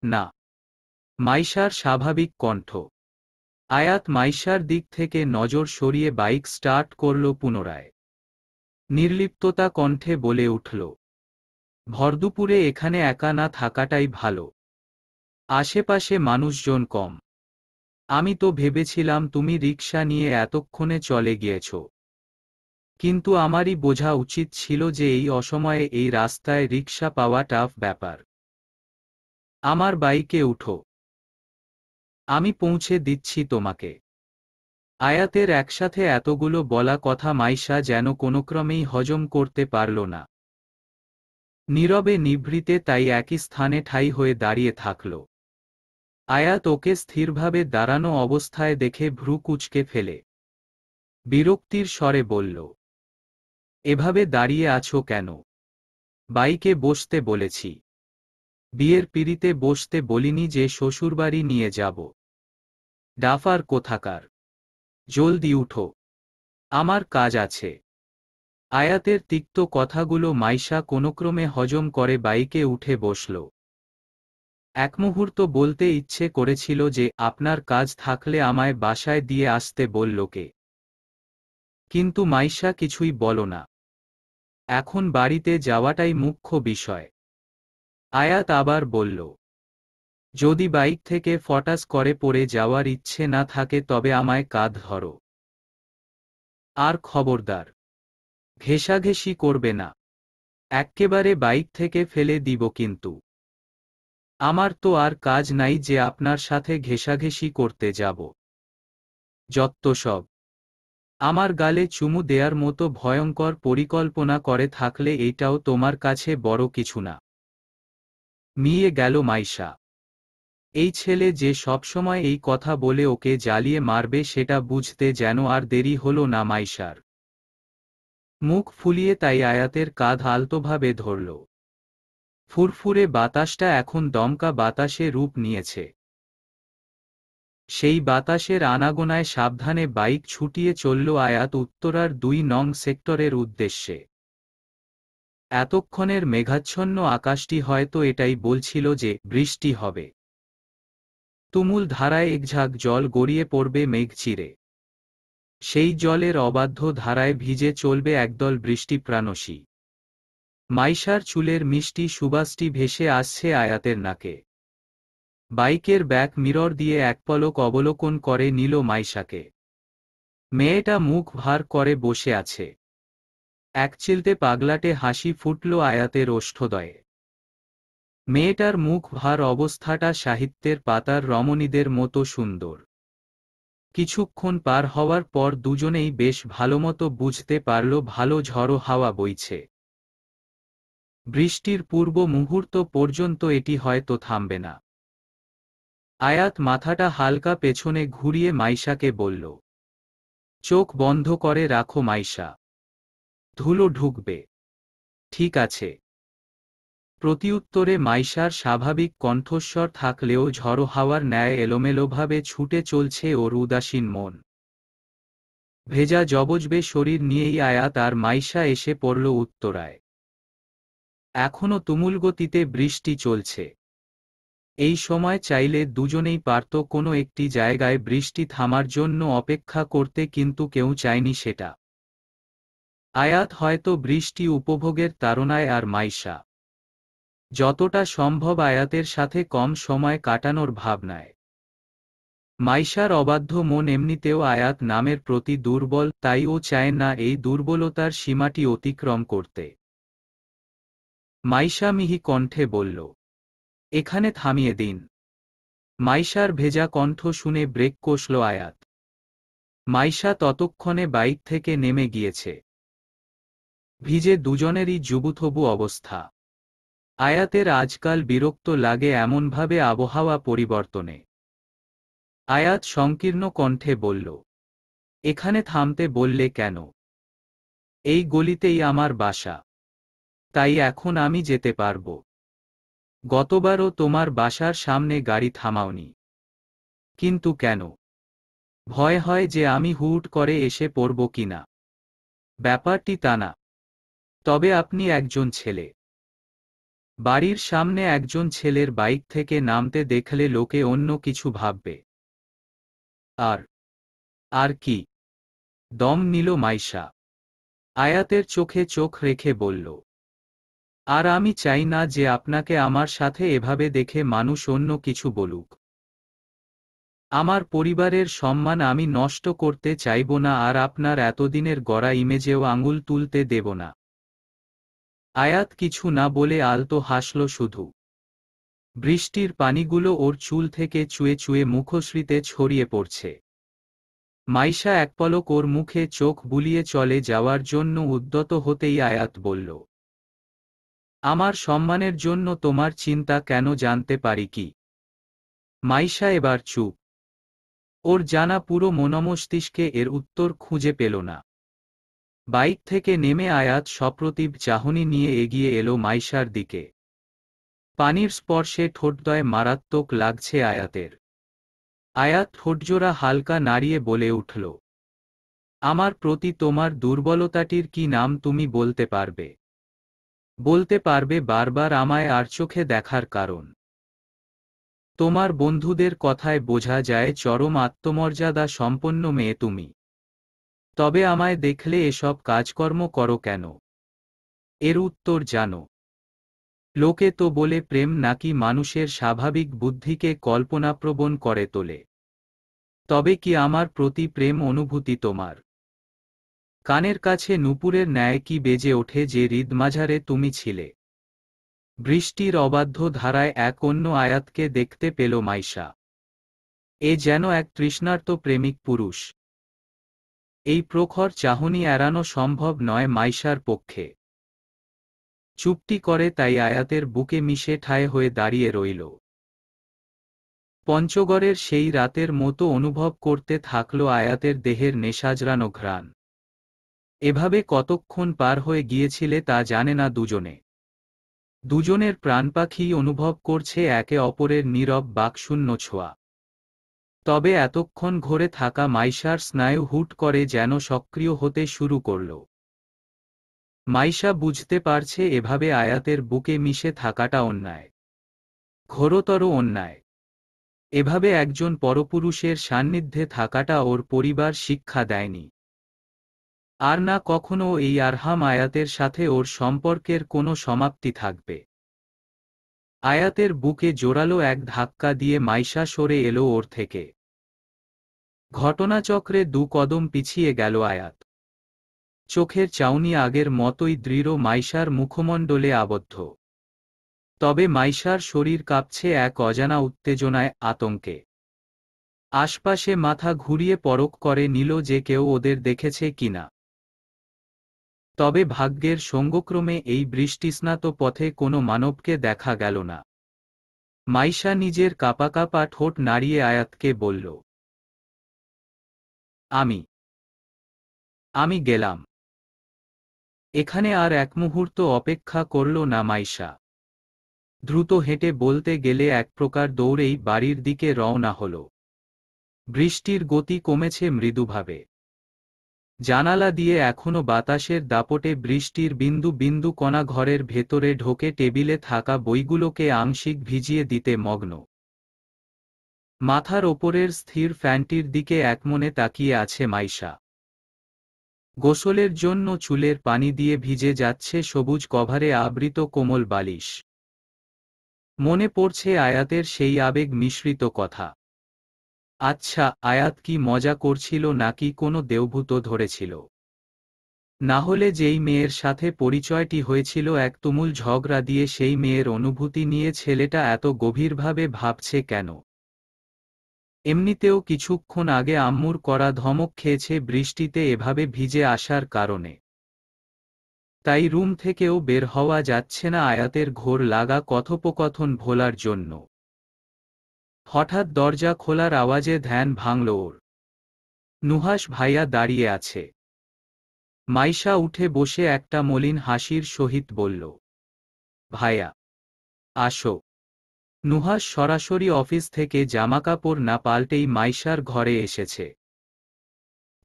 না। মাইশার স্বাভাবিক কণ্ঠ। আয়াত মাইশার দিক থেকে নজর সরিয়ে বাইক স্টার্ট করল পুনরায়। নির্লিপ্ততা কণ্ঠে বলে উঠল, ভরদুপুরে এখানে একা না থাকাটাই ভালো। আশেপাশে মানুষজন কম। আমি তো ভেবেছিলাম তুমি রিকশা নিয়ে এতক্ষণে চলে গিয়েছ। কিন্তু আমারই বোঝা উচিত ছিল যে এই অসময়ে এই রাস্তায় রিকশা পাওয়া টাফ ব্যাপার। আমার বাইকে উঠো, আমি পৌঁছে দিচ্ছি তোমাকে। আয়াতের একসাথে এতগুলো বলা কথা মাইশা যেন কোনোক্রমেই হজম করতে পারল না। নীরবে নিভৃতে তাই একই স্থানে ঠাই হয়ে দাঁড়িয়ে থাকল। আয়াত ওকে স্থিরভাবে দাঁড়ানো অবস্থায় দেখে ভ্রু কুঁচকে ফেলে বিরক্তির স্বরে বলল, এভাবে দাঁড়িয়ে আছো কেন? বাইকে বসতে বলেছি। বিয়ের পিঁড়িতে বসতে বলিনি যে শ্বশুরবাড়ি নিয়ে যাব। ডাফার কোথাকার, জলদি উঠো, আমার কাজ আছে। আয়াতের তিক্ত কথাগুলো মাইশা কোনোক্রমে হজম করে বাইকে উঠে বসল। এক মুহূর্ত বলতে ইচ্ছে করেছিল যে আপনার কাজ থাকলে আমায় বাসায় দিয়ে আসতে বলল কে? কিন্তু মাইশা কিছুই বল না। এখন বাড়িতে যাওয়াটাই মুখ্য বিষয়। আয়াত আবার বলল, যদি বাইক থেকে ফটাস করে পড়ে যাওয়ার ইচ্ছে না থাকে তবে আমায় কাঁধ ধরো। আর খবরদার, ঘেঁষাঘেঁষি করবে না। এক্কেবারে বাইক থেকে ফেলে দিব কিন্তু। আমার তো আর কাজ নাই যে আপনার সাথে ঘেঁষাঘেঁষি করতে যাব। যত্তসব। আমার গালে চুমু দেয়ার মতো ভয়ঙ্কর পরিকল্পনা করে থাকলে এটাও তোমার কাছে বড় কিছু না। মিয়ে গেল মাইশা। এই ছেলে যে সবসময় এই কথা বলে ওকে জ্বালিয়ে মারবে সেটা বুঝতে যেন আর দেরি হলো না মাইশার। মুখ ফুলিয়ে তাই আয়াতের কাঁধ আলতোভাবে ধরল। ফুরফুরে বাতাসটা এখন দমকা বাতাসে রূপ নিয়েছে। সেই বাতাসের আনাগোনায় সাবধানে বাইক ছুটিয়ে চলল আয়াত উত্তরার ২ নং সেক্টরের উদ্দেশ্যে। এতক্ষণের মেঘাচ্ছন্ন আকাশটি হয়তো এটাই বলছিল যে বৃষ্টি হবে। তুমুল ধারায় একঝাঁক জল গড়িয়ে পড়বে মেঘ চিরে। সেই জলের অবাধ্য ধারায় ভিজে চলবে একদল বৃষ্টিপ্রাণসী। মাইশার চুলের মিষ্টি সুবাসটি ভেসে আসছে আয়াতের নাকে। বাইকের ব্যাক মিরর দিয়ে এক পলক অবলোকন করে নিল মাইশাকে। মেয়েটা মুখ ভার করে বসে আছে। একচিলতে পাগলাটে হাসি ফুটল আয়াতের ওষ্ঠদয়ে। মেয়েটার মুখ ভার অবস্থাটা সাহিত্যের পাতার রমণীদের মতো সুন্দর। কিছুক্ষণ পার হওয়ার পর দুজনেই বেশ ভালোমতো বুঝতে পারল ভালো ঝড়ো হাওয়া বইছে। বৃষ্টির পূর্ব মুহূর্ত পর্যন্ত এটি হয়তো থামবে না। আয়াত মাথাটা হালকা পেছনে ঘুরিয়ে মাইশাকে বলল, চোখ বন্ধ করে রাখো মাইশা। ধুলো ঢুকবে। ঠিক আছে। প্রতিউত্তরে মাইশার স্বাভাবিক কণ্ঠস্বর থাকলেও ঝড়ো হাওয়ার ন্যায় এলোমেলোভাবে ছুটে চলছে ওর উদাসীন মন। ভেজা জবজবে শরীর নিয়েই আয়াত আর মাইশা এসে পড়ল উত্তরায়। এখনো তুমুল গতিতে বৃষ্টি চলছে। এই সময় চাইলে দুজনেই পারত কোনো একটি জায়গায় বৃষ্টি থামার জন্য অপেক্ষা করতে, কিন্তু কেউ চায়নি সেটা। আয়াত হয়তো বৃষ্টি উপভোগের তাড়নায়, আর মাইশা যতটা সম্ভব আয়াতের সাথে কম সময় কাটানোর ভাবনায়। মাইশার অবাধ্য মন এমনিতেও আয়াত নামের প্রতি দুর্বল, তাই ও চায় না এই দুর্বলতার সীমাটি অতিক্রম করতে। মাইশা মিহি কণ্ঠে বলল, এখানে থামিয়ে দিন। মাইশার ভেজা কণ্ঠ শুনে ব্রেক কষল আয়াত। মাইশা ততক্ষণে বাইক থেকে নেমে গিয়েছে। ভিজে দুজনেরই জুবুথবু অবস্থা। আয়াতের আজকাল বিরক্ত লাগে এমনভাবে আবহাওয়া পরিবর্তনে। আয়াত সংকীর্ণ কণ্ঠে বলল, এখানে থামতে বললে কেন? এই গলিতেই আমার বাসা। তাই এখন আমি যেতে পারব। গতবারও তোমার বাসার সামনে গাড়ি থামাওনি। কিন্তু কেন? ভয় হয় যে আমি হুট করে এসে পড়ব কিনা। ব্যাপারটি তা না। তবে আপনি একজন ছেলে। বাড়ির সামনে একজন ছেলের বাইক থেকে নামতে দেখলে লোকে অন্য কিছু ভাববে। আর আর কি? দম নিল মাইশা। আয়াতের চোখে চোখ রেখে বলল, আর আমি চাই না যে আপনাকে আমার সাথে এভাবে দেখে মানুষ অন্য কিছু বলুক। আমার পরিবারের সম্মান আমি নষ্ট করতে চাইব না, আর আপনার এতদিনের গড়া ইমেজেও আঙুল তুলতে দেব না। আয়াত কিছু না বলে আলতো হাসল শুধু। বৃষ্টির পানিগুলো ওর চুল থেকে চুয়ে চুয়ে মুখশ্রীতে ছড়িয়ে পড়ছে। মাইশা এক পলক ওর মুখে চোখ বুলিয়ে চলে যাওয়ার জন্য উদ্যত হতেই আয়াত বলল, আমার সম্মানের জন্য তোমার চিন্তা কেন জানতে পারি কি? মাইশা এবার চুপ। ওর জানা পুরো মনমস্তিষ্কে এর উত্তর খুঁজে পেল না। বাইক থেকে নেমে আয়াত সপ্রতিভ চাহনি নিয়ে এগিয়ে এলো মাইশার দিকে। পানির স্পর্শে ঠোঁটদ্বয় মারাত্মক লাগছে আয়াতের। আয়াত ঠোঁটজোড়া হালকা নাড়িয়ে বলে উঠল, আমার প্রতি তোমার দুর্বলতাটির কি নাম তুমি বলতে পারবে? বলতে পারবে বারবার আমায় আর চোখে দেখার কারণ? তোমার বন্ধুদের কথায় বোঝা যায় চরম আত্মমর্যাদা সম্পন্ন মেয়ে তুমি। তবে আমায় দেখলে এসব কাজকর্ম করো কেন? এর উত্তর জানো? লোকে তো বলে প্রেম নাকি মানুষের স্বাভাবিক বুদ্ধিকে কল্পনাপ্রবণ করে তোলে। তবে কি আমার প্রতি প্রেম অনুভূতি তোমার কানের কাছে নূপুরের ন্যায় কি বেজে ওঠে যে হৃদমাঝারে তুমি ছিলে? বৃষ্টির অবাধ্য ধারায় এক অন্য আয়াতকে দেখতে পেল মাইশা। এ যেন এক তৃষ্ণার্ত প্রেমিক পুরুষ। এই প্রখর চাহনি এড়ানো সম্ভব নয় মাইশার পক্ষে। চুপটি করে তাই আয়াতের বুকে মিশে ঠায় হয়ে দাঁড়িয়ে রইল। পঞ্চগড়ের সেই রাতের মতো অনুভব করতে থাকল আয়াতের দেহের নেশাজরানো ঘ্রাণ। এভাবে কতক্ষণ পার হয়ে গিয়েছিলে তা জানে না দুজনে। দুজনের প্রাণপাখি অনুভব করছে একে অপরের নীরব বাকশূন্য ছোঁয়া। তবে এতক্ষণ ঘরে থাকা মাইশার স্নায়ু হুট করে যেন সক্রিয় হতে শুরু করল। মাইশা বুঝতে পারছে এভাবে আয়াতের বুকে মিশে থাকাটা অন্যায়, ঘোরতর অন্যায়। এভাবে একজন পরপুরুষের সান্নিধ্যে থাকাটা ওর পরিবার শিক্ষা দেয়নি। আর না কখনো এই আরহাম আয়াতের সাথে ওর সম্পর্কের কোনো সমাপ্তি থাকবে। আয়াতের বুকে জোরালো এক ধাক্কা দিয়ে মাইশা সরে এলো ওর থেকে। ঘটনাচক্রে 2 কদম পিছিয়ে গেল আয়াত। চোখের চাউনি আগের মতোই দৃঢ় মাইশার মুখমণ্ডলে আবদ্ধ। তবে মাইশার শরীর কাঁপছে এক অজানা উত্তেজনায়, আতঙ্কে। আশপাশে মাথা ঘুরিয়ে পরখ করে নিল যে কেউ ওদের দেখেছে কিনা। তবে ভাগ্যের সঙ্গক্রমে এই বৃষ্টিস্নাত পথে কোনো মানবকে দেখা গেল না। মাইশা নিজের কাঁপা কাঁপা ঠোঁট নাড়িয়ে আয়াতকে বলল, আমি গেলাম। এখানে আর এক মুহূর্ত অপেক্ষা করল না মাইশা। দ্রুত হেঁটে বলতে গেলে এক প্রকার দৌড়েই বাড়ির দিকে রওনা হল। বৃষ্টির গতি কমেছে মৃদুভাবে। জানালা দিয়ে এখনো বাতাসের দাপটে বৃষ্টির বিন্দু বিন্দু কণা ঘরের ভেতরে ঢোকে টেবিলে থাকা বইগুলোকে আংশিক ভিজিয়ে দিতে মগ্ন। মাথার ওপরের স্থির ফ্যানটির দিকে একমনে তাকিয়ে আছে মাইশা। গোসলের জন্য চুলের পানি দিয়ে ভিজে যাচ্ছে সবুজ কভারে আবৃত কোমল বালিশ। মনে পড়ছে আয়াতের সেই আবেগ মিশ্রিত কথা। আচ্ছা, আয়াত কি মজা করছিল নাকি কোনো দেবভূত ধরেছিল? নাহলে যেই মেয়ের সাথে পরিচয়টি হয়েছিল এক তুমুল ঝগড়া দিয়ে, সেই মেয়ের অনুভূতি নিয়ে ছেলেটা এত গভীরভাবে ভাবছে কেন? এমনিতেও কিছুক্ষণ আগে আম্মুর করা ধমক খেয়েছে বৃষ্টিতে এভাবে ভিজে আসার কারণে। তাই রুম থেকেও বের হওয়া যাচ্ছে না আয়াতের ঘোর লাগা কথোপকথন ভোলার জন্য। হঠাৎ দরজা খোলার আওয়াজে ধ্যান ভাঙল ওর। নুহাশ ভাইয়া দাঁড়িয়ে আছে। মাইশা উঠে বসে একটা মলিন হাসির সহিত বলল, ভাইয়া, আসো। নুহাশ সরাসরি অফিস থেকে জামাকাপড় না পাল্টেই মাইশার ঘরে এসেছে।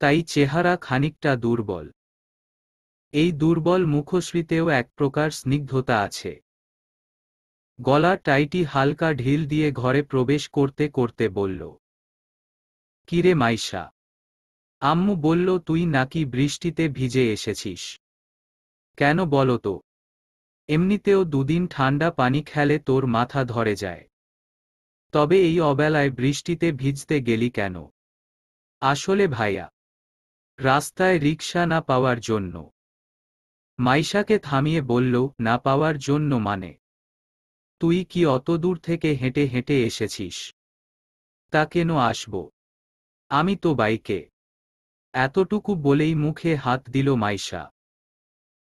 তাই চেহারা খানিকটা দুর্বল। এই দুর্বল মুখশ্রীতেও এক প্রকার স্নিগ্ধতা আছে। গলা টাইটি হালকা ঢিল দিয়ে ঘরে প্রবেশ করতে করতে বলল, কিরে মাইশা, আম্মু বলল তুই নাকি বৃষ্টিতে ভিজে এসেছিস। কেন বলো তো? এমনিতেও দুদিন ঠান্ডা পানি খেলে তোর মাথা ধরে যায়। তবে এই অবেলায় বৃষ্টিতে ভিজতে গেলি কেন? আসলে ভাইয়া, রাস্তায় রিকশা না পাওয়ার জন্য। মাইশাকে থামিয়ে বলল, না পাওয়ার জন্য মানে? তুই কি অত দূর থেকে হেঁটে হেঁটে এসেছিস? তা কেন আসব? আমি তো বাইকে। এতটুকু বলেই মুখে হাত দিল মাইশা।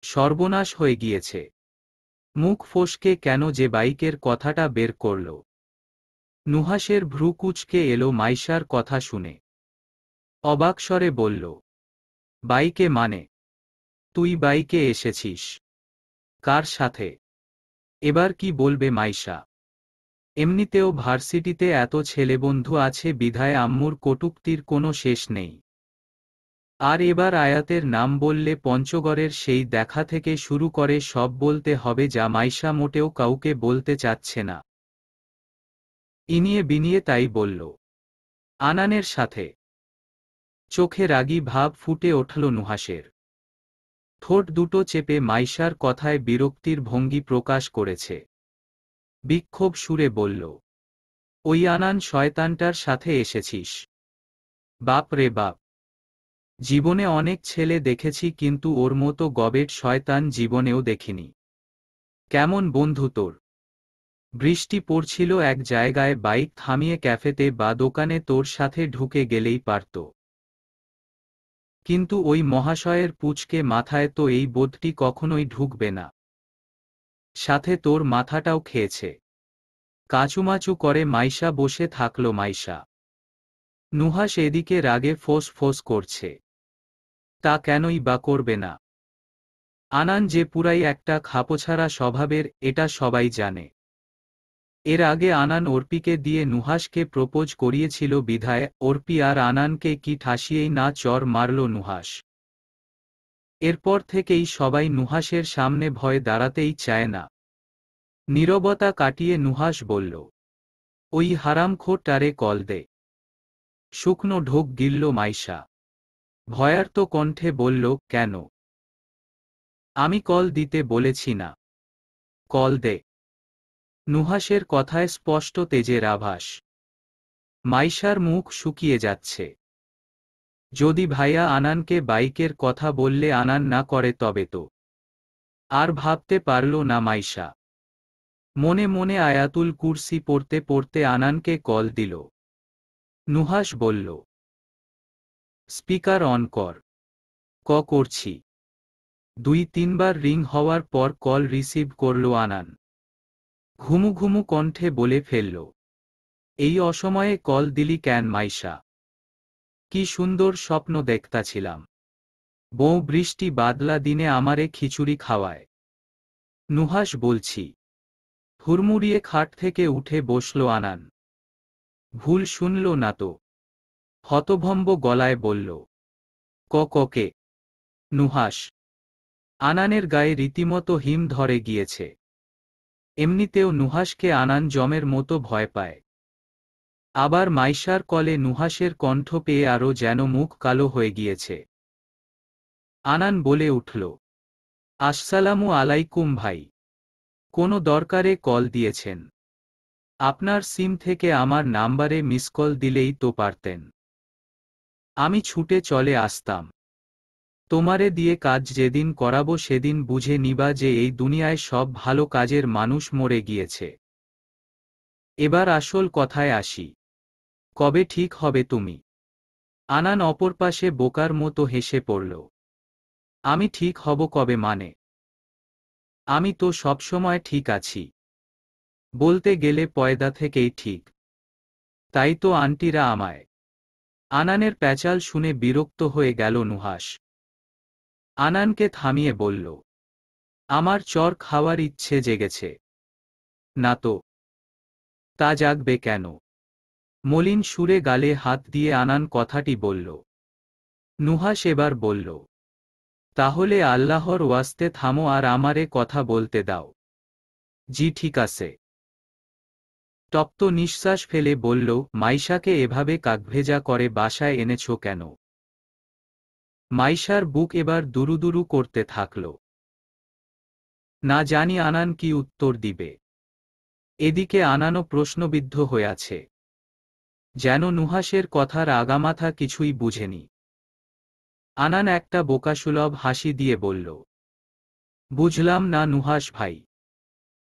সর্বনাশ হয়ে গিয়েছে। মুখ ফসকে কেন যে বাইকের কথাটা বের করল। নুহাশের ভ্রু কুঁচকে এলো মাইশার কথা শুনে। অবাক স্বরে বলল, বাইকে মানে? তুই বাইকে এসেছিস? কার সাথে? এবার কি বলবে মাইশা? এমনিতেও ভার্সিটিতে এত ছেলেবন্ধু আছে বিধায় আম্মুর কটূক্তির কোনো শেষ নেই। আর এবার আয়াতের নাম বললে পঞ্চগড়ের সেই দেখা থেকে শুরু করে সব বলতে হবে, যা মাইশা মোটেও কাউকে বলতে চাচ্ছে না। ইনিয়ে বিনিয়ে তাই বলল, আনানের সাথে। চোখে রাগী ভাব ফুটে উঠল নুহাশের। ঠোঁট দুটো চেপে মাইশার কথায় বিরক্তির ভঙ্গি প্রকাশ করেছে। বিক্ষোভ সুরে বলল, ওই আনান শয়তানটার সাথে এসেছিস? বাপ রে বাপ, জীবনে অনেক ছেলে দেখেছি কিন্তু ওর মতো গবেট শয়তান জীবনেও দেখিনি। কেমন বন্ধু তোর? বৃষ্টি পড়ছিল এক জায়গায়, বাইক থামিয়ে ক্যাফেতে বা দোকানে তোর সাথে ঢুকে গেলেই পারত। কিন্তু ওই মহাশয়ের পুচকে মাথায় তো এই বোধটি কখনোই ঢুকবে না। সাথে তোর মাথাটাও খেয়েছে। কাঁচুমাচু করে মাইশা বসে থাকল। মাইশা। নুহাশ এদিকে রাগে ফোঁস ফোঁস করছে। তা কেনই বা করবে না? আনান যে পুরাই একটা খাপোছাড়া স্বভাবের, এটা সবাই জানে। এর আগে আনান অর্পিকে দিয়ে নুহাশকে প্রপোজ করিয়েছিল বিধায় অর্পি আর আনানকে কি ঠাসিয়েই না চর মারল নুহাশ। এরপর থেকেই সবাই নুহাশের সামনে ভয়ে দাঁড়াতেই চায় না। নীরবতা কাটিয়ে নুহাশ বলল, ওই হারামখোরটারে কল দে। শুকনো ঢোক গিলল মাইশা। ভয়ার্ত কণ্ঠে বলল, কেন? আমি কল দিতে বলেছি না। কল দে। নুহাশের কথায় স্পষ্ট তেজের আভাস। মাইশার মুখ শুকিয়ে যাচ্ছে। যদি ভাইয়া আনানকে বাইকের কথা বললে আনান না করে তবে তো। আর ভাবতে পারল না মাইশা। মনে মনে আয়াতুল কুরসি পড়তে পড়তে আনানকে কল দিল। নুহাশ বলল, স্পিকার অন কর। করছি। 2-3 বার রিং হওয়ার পর কল রিসিভ করল আনান। ঘুমু ঘুমু কণ্ঠে বলে ফেলল, এই অসময়ে কল দিলি কেন মাইশা? কি সুন্দর স্বপ্ন দেখতাছিলাম। বউ বৃষ্টি বাদলা দিনে আমারে খিচুড়ি খাওয়ায়। নুহাশ বলছি। হুড়মুড়িয়ে খাট থেকে উঠে বসল আনান। ভুল শুনল না তো? হতভম্ব গলায় বলল, কে? নুহাশ। আনানের গায়ে রীতিমতো হিম ধরে গিয়েছে। এমনিতেও নুহাশকে আনান জমের মতো ভয় পায়। আবার মাইশার কলে নুহাশের কণ্ঠ পেয়ে আরও যেন মুখ কালো হয়ে গিয়েছে। আনান বলে উঠল, আসসালামু আলাইকুম ভাই। কোনো দরকারে কল দিয়েছেন? আপনার সিম থেকে আমার নাম্বারে মিস কল দিলেই তো পারতেন। আমি ছুটে চলে আসতাম। তোমারে দিয়ে কাজ যেদিন করাবো সেদিন বুঝে নিবা যে এই দুনিয়ায় সব ভালো কাজের মানুষ মরে গিয়েছে। এবার আসল কথায় আসি। কবে ঠিক হবে তুমি? আনান অপর পাশে বোকার মতো হেসে পড়ল। আমি ঠিক হব কবে মানে? আমি তো সবসময় ঠিক আছি। বলতে গেলে পয়দা থেকেই ঠিক। তাই তো আন্টিরা আমায়। আনানের প্যাচাল শুনে বিরক্ত হয়ে গেল নুহাশ। আনানকে থামিয়ে বলল, আমার চর খাওয়ার ইচ্ছে জেগেছে। না তো। তা জাগবে কেন? মলিন সুরে গালে হাত দিয়ে আনান কথাটি বলল। নুহাশ এবার বলল, তাহলে আল্লাহর ওয়াস্তে থামো আর আমারে কথা বলতে দাও। জি ঠিক আছে। তপ্ত নিঃশ্বাস ফেলে বলল, মাইশাকে এভাবে কাকভেজা করে বাসায় এনেছো কেন? মাইশার বুক এবার দুরুদুরু করতে থাকল। না জানি আনান কি উত্তর দিবে। এদিকে আনানও প্রশ্নবিদ্ধ হয়ে আছে। যেন নুহাশের কথার আগামাথা কিছুই বুঝেনি। আনান একটা বোকাসুলভ হাসি দিয়ে বলল, বুঝলাম না নুহাশ ভাই।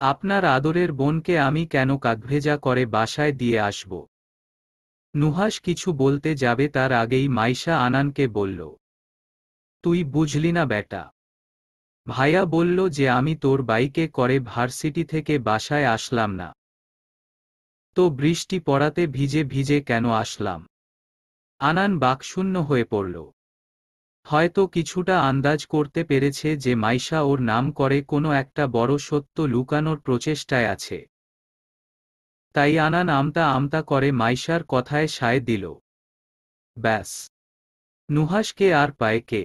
আপনার আদরের বোনকে আমি কেন কাকভেজা করে বাসায় দিয়ে আসব? নুহাশ কিছু বলতে যাবে তার আগেই মাইশা আনানকে বলল, তুই বুঝলি না বেটা। ভাইয়া বলল যে আমি তোর বাইকে করে ভার্সিটি থেকে বাসায় আসলাম না। তো বৃষ্টি পড়াতে ভিজে ভিজে কেন আসলাম? আনান বাকশূন্য হয়ে পড়ল। হয়তো কিছুটা আন্দাজ করতে পেরেছে যে মাইশা ওর নাম করে কোনো একটা বড় সত্য লুকানোর প্রচেষ্টায় আছে। তাই আনান আমতা আমতা করে মাইশার কথায় সায় দিল। ব্যাস। নুহাশকে আর পায় কে?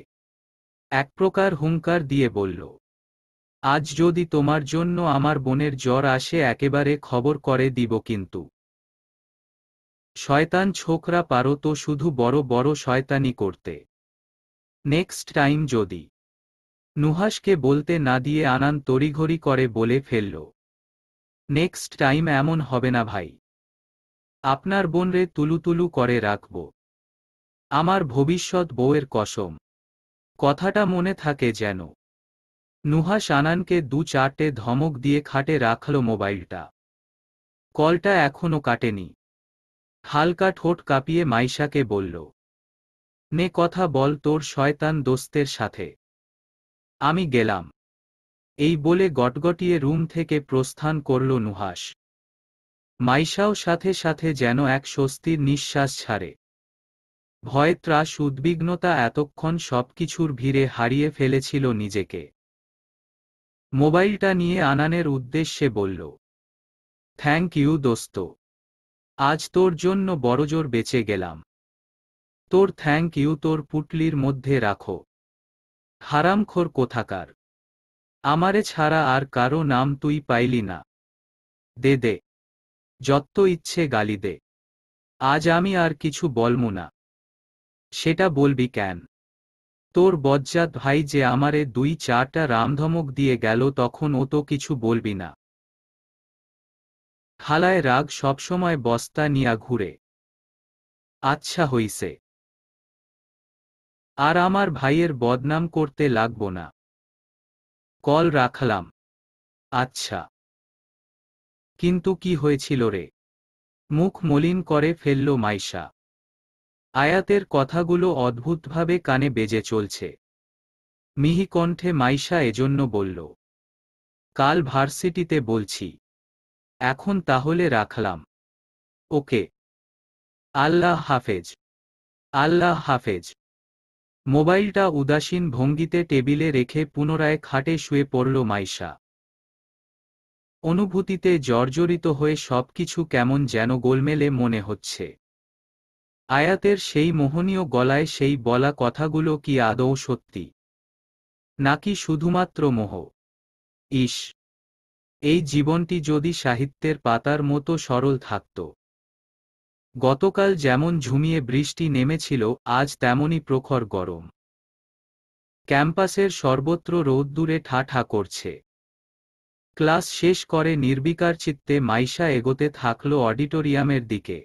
এক প্রকার হুঙ্কার দিয়ে বলল, আজ যদি তোমার জন্য আমার বোনের জ্বর আসে একেবারে খবর করে দিব কিন্তু। শয়তান ছোকরা পারো তো শুধু বড় বড় শয়তানি করতে। নেক্সট টাইম যদি। নুহাশকে বলতে না দিয়ে আনান তড়িঘড়ি করে বলে ফেলল, নেক্সট টাইম এমন হবে না ভাই। আপনার বোনরে তুলুতুলু করে রাখব। আমার ভবিষ্যৎ বউয়ের কসম। কথাটা মনে থাকে যেন। নুহাশ আনানকে 2-4টে ধমক দিয়ে খাটে রাখল মোবাইলটা। কলটা এখনো কাটেনি। হালকা ঠোঁট কাঁপিয়ে মাইশাকে বলল, নে কথা বল তোর শয়তান দোস্তের সাথে। আমি গেলাম, এই বলে গটগটিয়ে রুম থেকে প্রস্থান করল নুহাশ। মাইশাও সাথে সাথে যেন এক স্বস্তির নিঃশ্বাস ছাড়ে। ভয়, ত্রাস, উদ্বিগ্নতা এতক্ষণ সবকিছুর ভিড়ে হারিয়ে ফেলেছিল নিজেকে। মোবাইলটা নিয়ে আনানের উদ্দেশ্যে বলল, থ্যাংক ইউ দোস্ত, আজ তোর জন্য বড়জোর বেঁচে গেলাম। তোর থ্যাংক ইউ তোর পুটলির মধ্যে রাখো, হারামখোর কোথাকার। আমারে ছাড়া আর কারো নাম তুই পাইলি না। দে দে, যত্ত ইচ্ছে গালি দে, আজ আমি আর কিছু বলমু না। সেটা বলবি কেন? তোর বজ্জাত ভাই যে আমারে 2-4টা রামধমক দিয়ে গেল তখন ও তো কিছু বলবি না? খালায় রাগ সবসময় বস্তা নিয়া ঘুরে। আচ্ছা হইছে, আর আমার ভাইয়ের বদনাম করতে লাগব না। কল রাখলাম। আচ্ছা। কিন্তু কি হয়েছিল রে? মুখ মলিন করে ফেলল মাইশা। আয়াতের কথাগুলো অদ্ভুতভাবে কানে বেজে চলছে। মিহি কণ্ঠে মাইশা এজন্য বলল, কাল ভার্সিটিতে বলছি। এখন তাহলে রাখলাম। ওকে, আল্লাহ হাফেজ। আল্লাহ হাফেজ। মোবাইলটা উদাসীন ভঙ্গিতে টেবিলে রেখে পুনরায় খাটে শুয়ে পড়ল মাইশা। অনুভূতিতে জর্জরিত হয়ে সবকিছু কেমন যেন গোলমেলে মনে হচ্ছে। আয়াতের সেই মোহনীয় গলায় সেই বলা কথাগুলো কি আদৌ সত্যি, নাকি শুধুমাত্র মোহ? ইস, এই জীবনটি যদি সাহিত্যের পাতার মতো সরল থাকত। গতকাল যেমন ঝুমিয়ে বৃষ্টি নেমেছিল, আজ তেমনই প্রখর গরম। ক্যাম্পাসের সর্বত্র রোদ্দুরে ঠা ঠা করছে। ক্লাস শেষ করে নির্বিকার চিত্তে মাইশা এগোতে থাকল অডিটোরিয়ামের দিকে।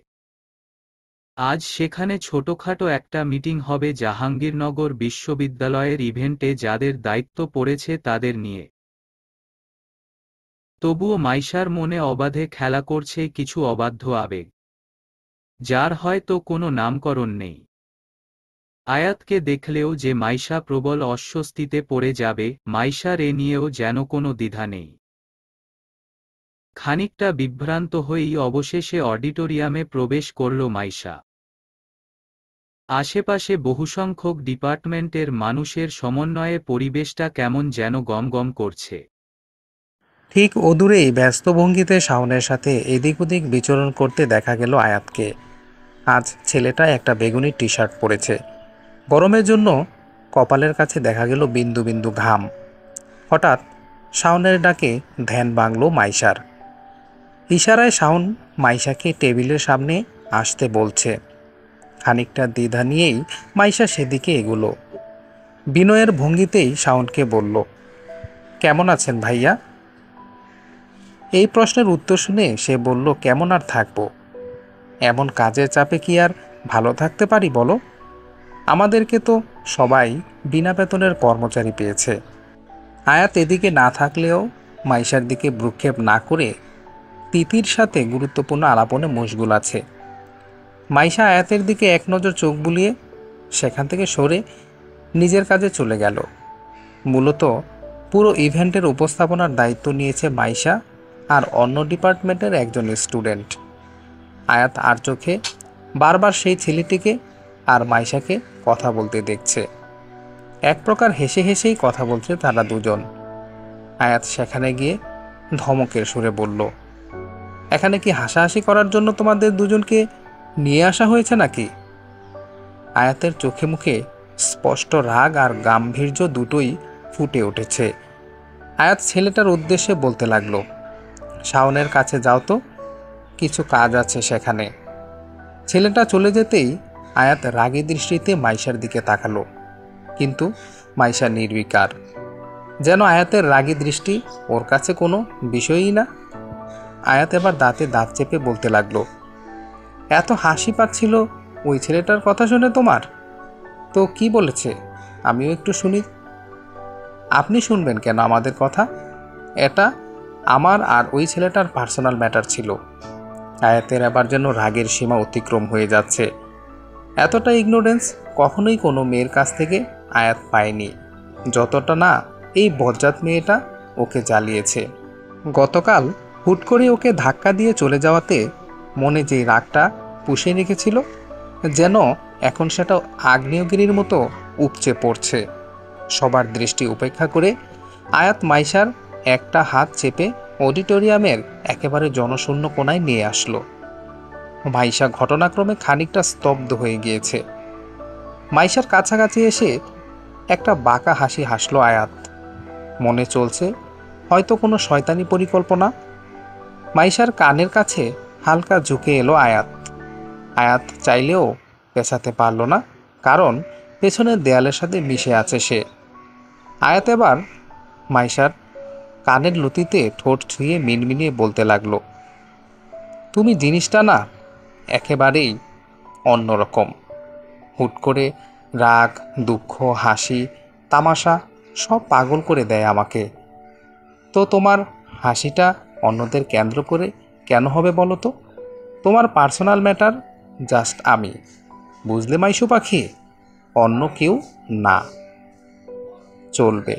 আজ সেখানে ছোটখাটো একটা মিটিং হবে জাহাঙ্গীরনগর বিশ্ববিদ্যালয়ের ইভেন্টে যাদের দায়িত্ব পড়েছে তাদের নিয়ে। তবুও মাইশার মনে অবাধে খেলা করছে কিছু অবাধ্য আবেগ, যার হয়তো কোনো নামকরণ নেই। আয়াতকে দেখলেও যে মাইশা প্রবল অস্বস্তিতে পড়ে যাবে, মাইশার এ নিয়েও যেন কোনো দ্বিধা নেই। খানিকটা বিভ্রান্ত হয়েই অবশেষে অডিটোরিয়ামে প্রবেশ করল মাইশা। আশেপাশে বহুসংখ্যক ডিপার্টমেন্টের মানুষের সমন্বয়ে পরিবেশটা কেমন যেন গমগম করছে। ঠিক অদূরেই ব্যস্ত ভঙ্গিতে শাওনের সাথে এদিক ওদিক বিচরণ করতে দেখা গেল আয়াতকে। আজ ছেলেটা একটা বেগুনি টি শার্ট পরেছে। গরমের জন্য কপালের কাছে দেখা গেল বিন্দু বিন্দু ঘাম। হঠাৎ শাওনের ডাকে ধ্যান ভাঙল মাইশার। ইশারায় শাওন মাইশাকে টেবিলের সামনে আসতে বলছে। খানিকটা দ্বিধা নিয়েই মাইশা সেদিকে এগুলো। বিনয়ের ভঙ্গিতেই শাওনকে বলল, কেমন আছেন ভাইয়া? এই প্রশ্নের উত্তর শুনে সে বলল, কেমন আর থাকবো, এমন কাজের চাপে কি আর ভালো থাকতে পারি বলো? আমাদেরকে তো সবাই বিনা বেতনের কর্মচারী পেয়েছে। আয়াত এদিকে না থাকলেও মাইশার দিকে ভ্রুক্ষেপ না করে তিতির সাথে গুরুত্বপূর্ণ আলাপনে মশগুল আছে। মাইশা আয়াতের দিকে এক নজর চোখ বুলিয়ে সেখান থেকে সরে নিজের কাজে চলে গেল। মূলত পুরো ইভেন্টের উপস্থাপনার দায়িত্ব নিয়েছে মাইশা আর অন্য ডিপার্টমেন্টের একজন স্টুডেন্ট। আয়াত আর চোখে বারবার সেই ছেলেটিকে আর মাইশাকে কথা বলতে দেখছে। এক প্রকার হেসে হেসেই কথা বলছে তারা দুজন। আয়াত সেখানে গিয়ে ধমকের সুরে বলল, এখানে কি হাসাহাসি করার জন্য তোমাদের দুজনকে নিয়ে আসা হয়েছে নাকি? আয়াতের চোখে মুখে স্পষ্ট রাগ আর গাম্ভীর্য দুটোই ফুটে উঠেছে। আয়াত ছেলেটার উদ্দেশ্যে বলতে লাগলো, শাওনের কাছে যাও তো, কিছু কাজ আছে সেখানে। ছেলেটা চলে যেতেই আয়াত রাগী দৃষ্টিতে মাইশার দিকে তাকালো, কিন্তু মাইশা নির্বিকার, যেন আয়াতের রাগী দৃষ্টি ওর কাছে কোনো বিষয়ই না। আয়াত এবার দাঁতে দাঁত চেপে বলতে লাগলো, এত হাসি পাচ্ছিল ওই ছেলেটার কথা শুনে তোমার? তো কি বলেছে আমিও একটু শুনি। আপনি শুনবেন কেন আমাদের কথা? এটা আমার আর ওই ছেলেটার পার্সোনাল ম্যাটার ছিল। আয়াতের এবার যেন রাগের সীমা অতিক্রম হয়ে যাচ্ছে। এতটা ইগনোরেন্স কখনোই কোনো মেয়ের কাছ থেকে আয়াত পায়নি, যতটা না এই বজ্জাত মেয়েটা ওকে জ্বালিয়েছে। গতকাল হুট করে ওকে ধাক্কা দিয়ে চলে যাওয়াতে মনে যে রাগটা পুষে রেখেছিল, যেন এখন সেটা আগ্নেয়গিরির মতো উপচে পড়ছে। সবার দৃষ্টি উপেক্ষা করে আয়াত মাইশার একটা হাত চেপে অডিটোরিয়ামের একেবারে জনশূন্য কোণায় নিয়ে আসলো। মাইশা ঘটনাক্রমে খানিকটা স্তব্ধ হয়ে গিয়েছে। মাইশার কাছাকাছি এসে একটা বাঁকা হাসি হাসলো আয়াত। মনে চলছে হয়তো কোনো শয়তানি পরিকল্পনা। মাইশার কানের কাছে হালকা ঝুঁকে এলো আয়াত। আয়াত চাইলেও পেছাতে পারল না, কারণ পেছনের দেয়ালের সাথে মিশে আছে সে। আয়াত এবার মাইশার কানের লতিতে ঠোঁট ছুঁয়ে মিনমিনিয়ে বলতে লাগলো, তুমি জিনিসটা না একেবারেই অন্যরকম। হুট করে রাগ, দুঃখ, হাসি, তামাশা সব পাগল করে দেয় আমাকে। তো তোমার হাসিটা অন্যদের কেন্দ্র করে কেন হবে বলো তো? তোমার পার্সোনাল ম্যাটার জাস্ট আমি, বুঝলে মাইশু পাখি? অন্য কেউ না। চলবে।